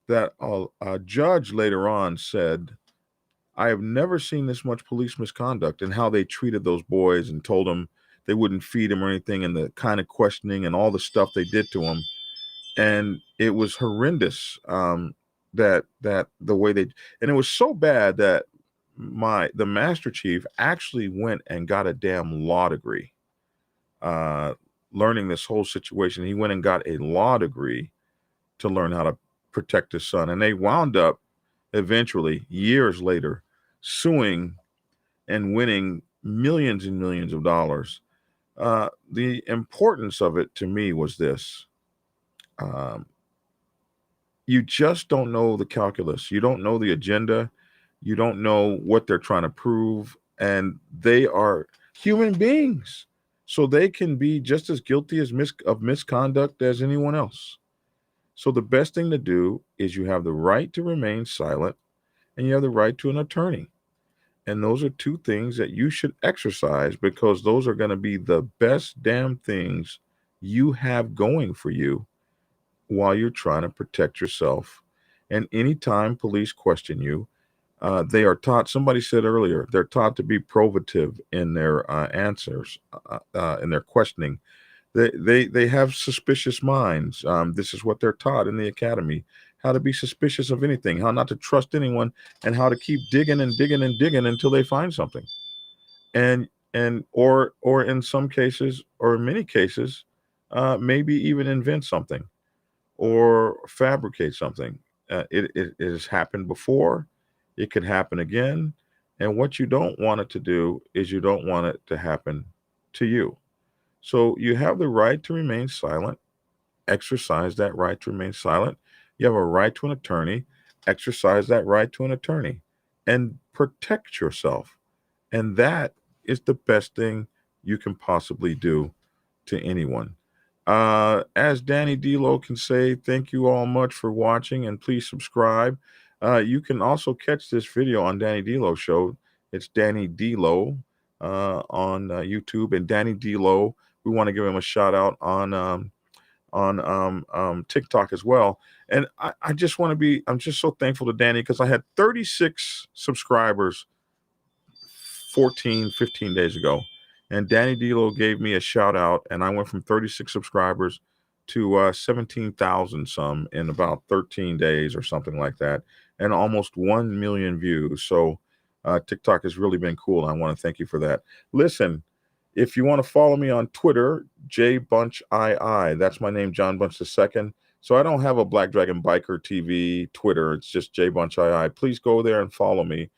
that a judge later on said, I have never seen this much police misconduct and how they treated those boys and told them they wouldn't feed them or anything, and the kind of questioning and all the stuff they did to them. And it was horrendous. That the way they, and it was so bad that the master chief actually went and got a damn law degree. Learning this whole situation, he went and got a law degree to learn how to protect his son, and they wound up eventually years later suing and winning millions and millions of dollars. The importance of it to me was this. You just don't know the calculus. You don't know the agenda. You don't know what they're trying to prove. And they are human beings. So they can be just as guilty of misconduct as anyone else. So the best thing to do is you have the right to remain silent and you have the right to an attorney. And those are two things that you should exercise, because those are going to be the best damn things you have going for you while you're trying to protect yourself. And anytime police question you, they are taught, somebody said earlier, they're taught to be probative in their answers, in their questioning. They have suspicious minds. This is what they're taught in the academy: how to be suspicious of anything, how not to trust anyone, and how to keep digging and digging and digging until they find something. Or in some cases, or in many cases, maybe even invent something or fabricate something. It has happened before. It could happen again. And what you don't want it to do is you don't want it to happen to you. So you have the right to remain silent. Exercise that right to remain silent. You have a right to an attorney. Exercise that right to an attorney and protect yourself. And that is the best thing you can possibly do to anyone. As Danny D'Lo can say, thank you all much for watching, and please subscribe. You can also catch this video on Danny D'Lo Show. It's Danny D'Lo on YouTube, and Danny D'Lo, we want to give him a shout out on TikTok as well. And I just want to be, I'm just so thankful to Danny, because I had 36 subscribers 15 days ago. And Danny D'Lo gave me a shout out, and I went from 36 subscribers to 17,000 some in about 13 days or something like that, and almost 1 million views. So TikTok has really been cool. And I want to thank you for that. Listen, if you want to follow me on Twitter, JBunchII, that's my name, John Bunch II. So I don't have a Black Dragon Biker TV Twitter. It's just JBunchII. Please go there and follow me.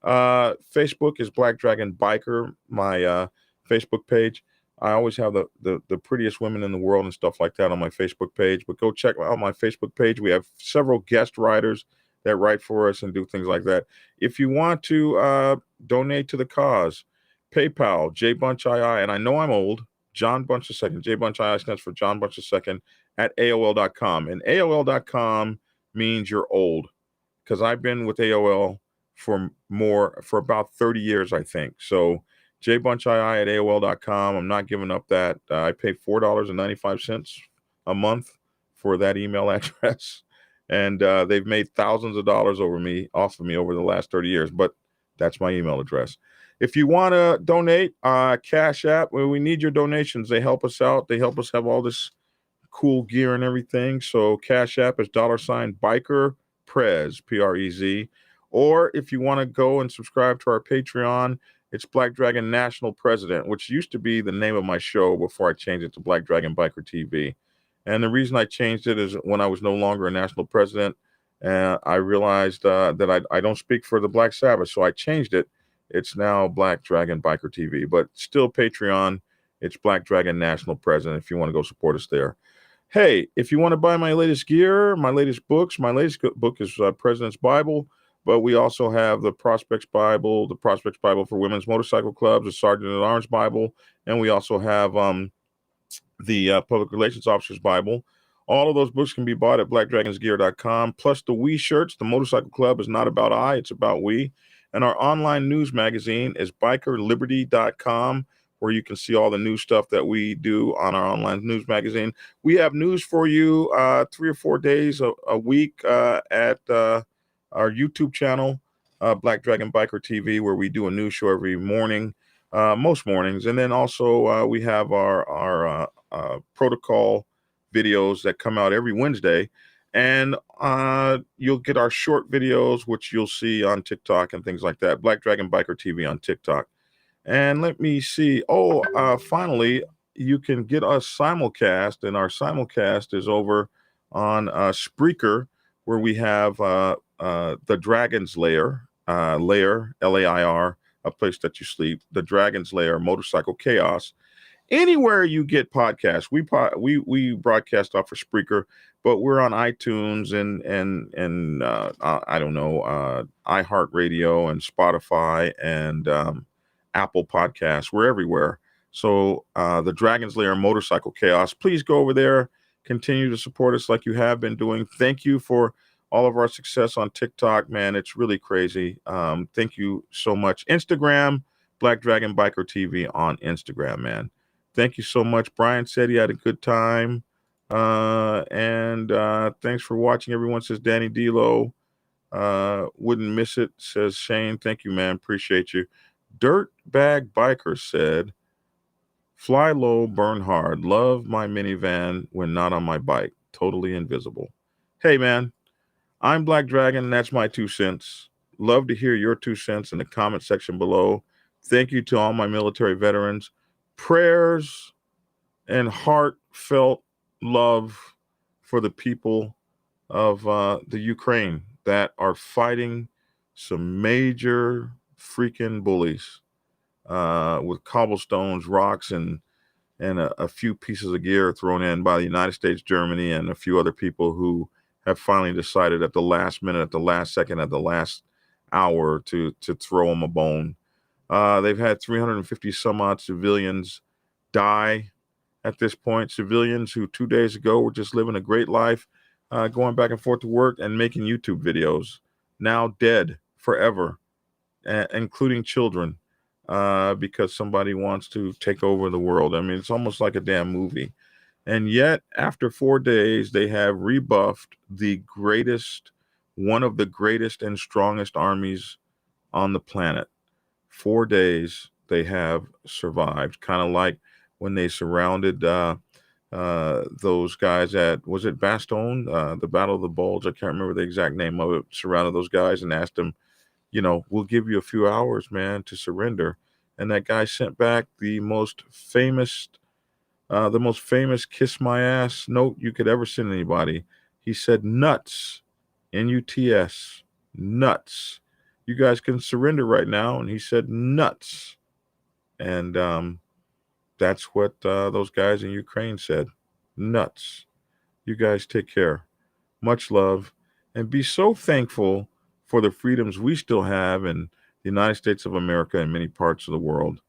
Facebook is Black Dragon Biker, my Facebook page. I always have the prettiest women in the world and stuff like that on my Facebook page. But go check out my Facebook page. We have several guest writers that write for us and do things like that. If you want to donate to the cause, PayPal, JBunchII, and I know I'm old, John Bunch II. JBunchII stands for John Bunch II at AOL.com. And AOL.com means you're old, because I've been with AOL for about 30 years, I think. So JBunchII at AOL.com. I'm not giving up that. I pay $4.95 a month for that email address. And they've made thousands of dollars off of me over the last 30 years. But that's my email address. If you want to donate, Cash App, we need your donations. They help us out. They help us have all this cool gear and everything. So Cash App is $Biker Prez, Prez. Or if you want to go and subscribe to our Patreon, it's Black Dragon National President, which used to be the name of my show before I changed it to Black Dragon Biker TV. And the reason I changed it is when I was no longer a national president, I realized that I don't speak for the Black Sabbath, so I changed it. It's now Black Dragon Biker TV, but still Patreon. It's Black Dragon National President if you want to go support us there. Hey, if you want to buy my latest gear, my latest books, my latest book is President's Bible, but we also have the Prospects Bible for Women's Motorcycle Clubs, the Sergeant at Arms Bible, and we also have the Public Relations Officer's Bible. All of those books can be bought at blackdragonsgear.com. Plus the We shirts. The Motorcycle Club is not about I, it's about we. And our online news magazine is bikerliberty.com, where you can see all the new stuff that we do on our online news magazine. We have news for you 3 or 4 days a week at our YouTube channel, Black Dragon Biker TV, where we do a news show every morning, most mornings. And then also we have our protocol videos that come out every Wednesday. And you'll get our short videos, which you'll see on TikTok and things like that. Black Dragon Biker TV on TikTok. And let me see. Finally, you can get us simulcast, and our simulcast is over on Spreaker, where we have the Dragon's Lair, Lair, a place that you sleep, the Dragon's Lair, Motorcycle Chaos. Anywhere you get podcasts, we broadcast off of Spreaker, but we're on iTunes and I don't know, iHeartRadio and Spotify and Apple Podcasts. We're everywhere. So the Dragon's Lair Motorcycle Chaos, please go over there. Continue to support us like you have been doing. Thank you for all of our success on TikTok, man. It's really crazy. Thank you so much. Instagram, Black Dragon Biker TV on Instagram, man. Thank you so much. Brian said he had a good time. And thanks for watching, everyone, says Danny D'Lo. Wouldn't miss it, says Shane. Thank you, man. Appreciate you. Dirtbag Biker said, fly low, burn hard. Love my minivan when not on my bike. Totally invisible. Hey, man, I'm Black Dragon, and that's my 2 cents. Love to hear your 2 cents in the comment section below. Thank you to all my military veterans. Prayers and heartfelt love for the people of the Ukraine that are fighting some major freaking bullies with cobblestones, rocks, and a few pieces of gear thrown in by the United States, Germany, and a few other people who have finally decided at the last minute, at the last second, at the last hour to throw them a bone. They've had 350 some odd civilians die at this point. Civilians who 2 days ago were just living a great life, going back and forth to work and making YouTube videos, now dead forever, including children, because somebody wants to take over the world. I mean, it's almost like a damn movie. And yet, after 4 days, they have rebuffed one of the greatest and strongest armies on the planet. 4 days they have survived, kind of like when they surrounded those guys at, was it Bastogne, the Battle of the Bulge? I can't remember the exact name of it. Surrounded those guys and asked them, we'll give you a few hours, man, to surrender. And that guy sent back the most famous kiss my ass note you could ever send anybody. He said, nuts, N-U-T-S, nuts. You guys can surrender right now. And he said, nuts. And that's what those guys in Ukraine said, nuts. You guys take care. Much love. And be so thankful for the freedoms we still have in the United States of America and many parts of the world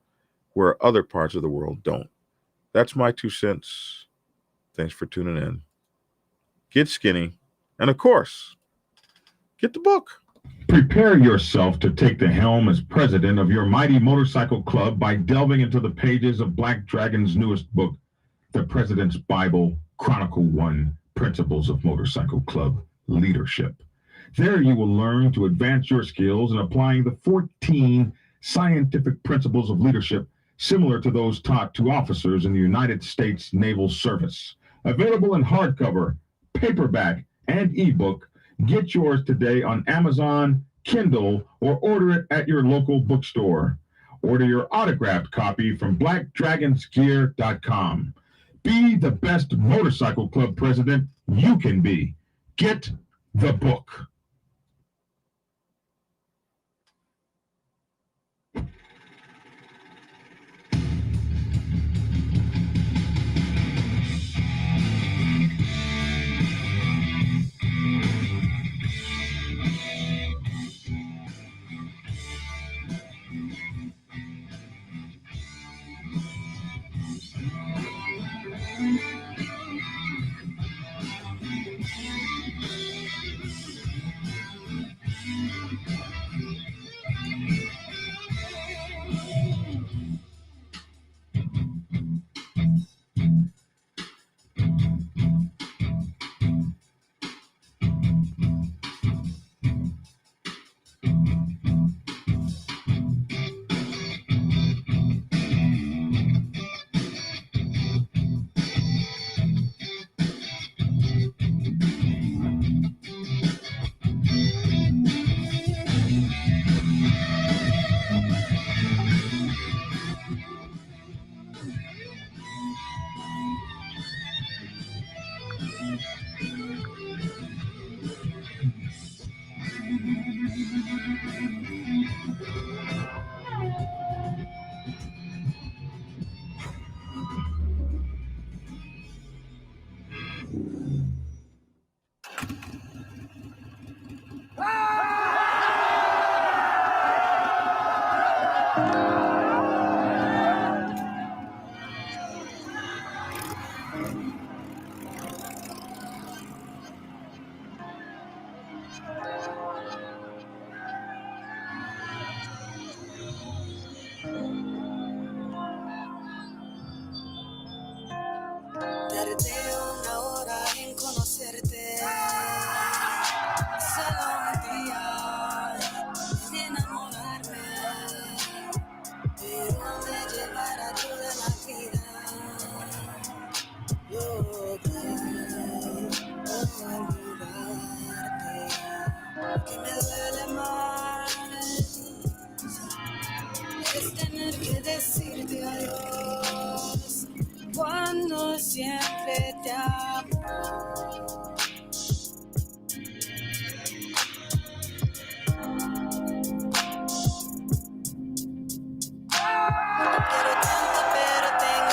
where other parts of the world don't. That's my 2 cents. Thanks for tuning in. Get skinny. And of course, get the book. Prepare yourself to take the helm as president of your mighty motorcycle club by delving into the pages of Black Dragon's newest book, The President's Bible, Chronicle 1, Principles of Motorcycle Club Leadership. There you will learn to advance your skills in applying the 14 scientific principles of leadership similar to those taught to officers in the United States Naval Service. Available in hardcover, paperback, and ebook. Get yours today on Amazon, Kindle, or order it at your local bookstore. Order your autographed copy from blackdragonsgear.com. Be the best motorcycle club president you can be. Get the book. Tardé una hora en conocerte, solo un día en enamorarme, pero me llevará toda la vida. Lograr olvidarte, que me duele más es tener que decirte adiós.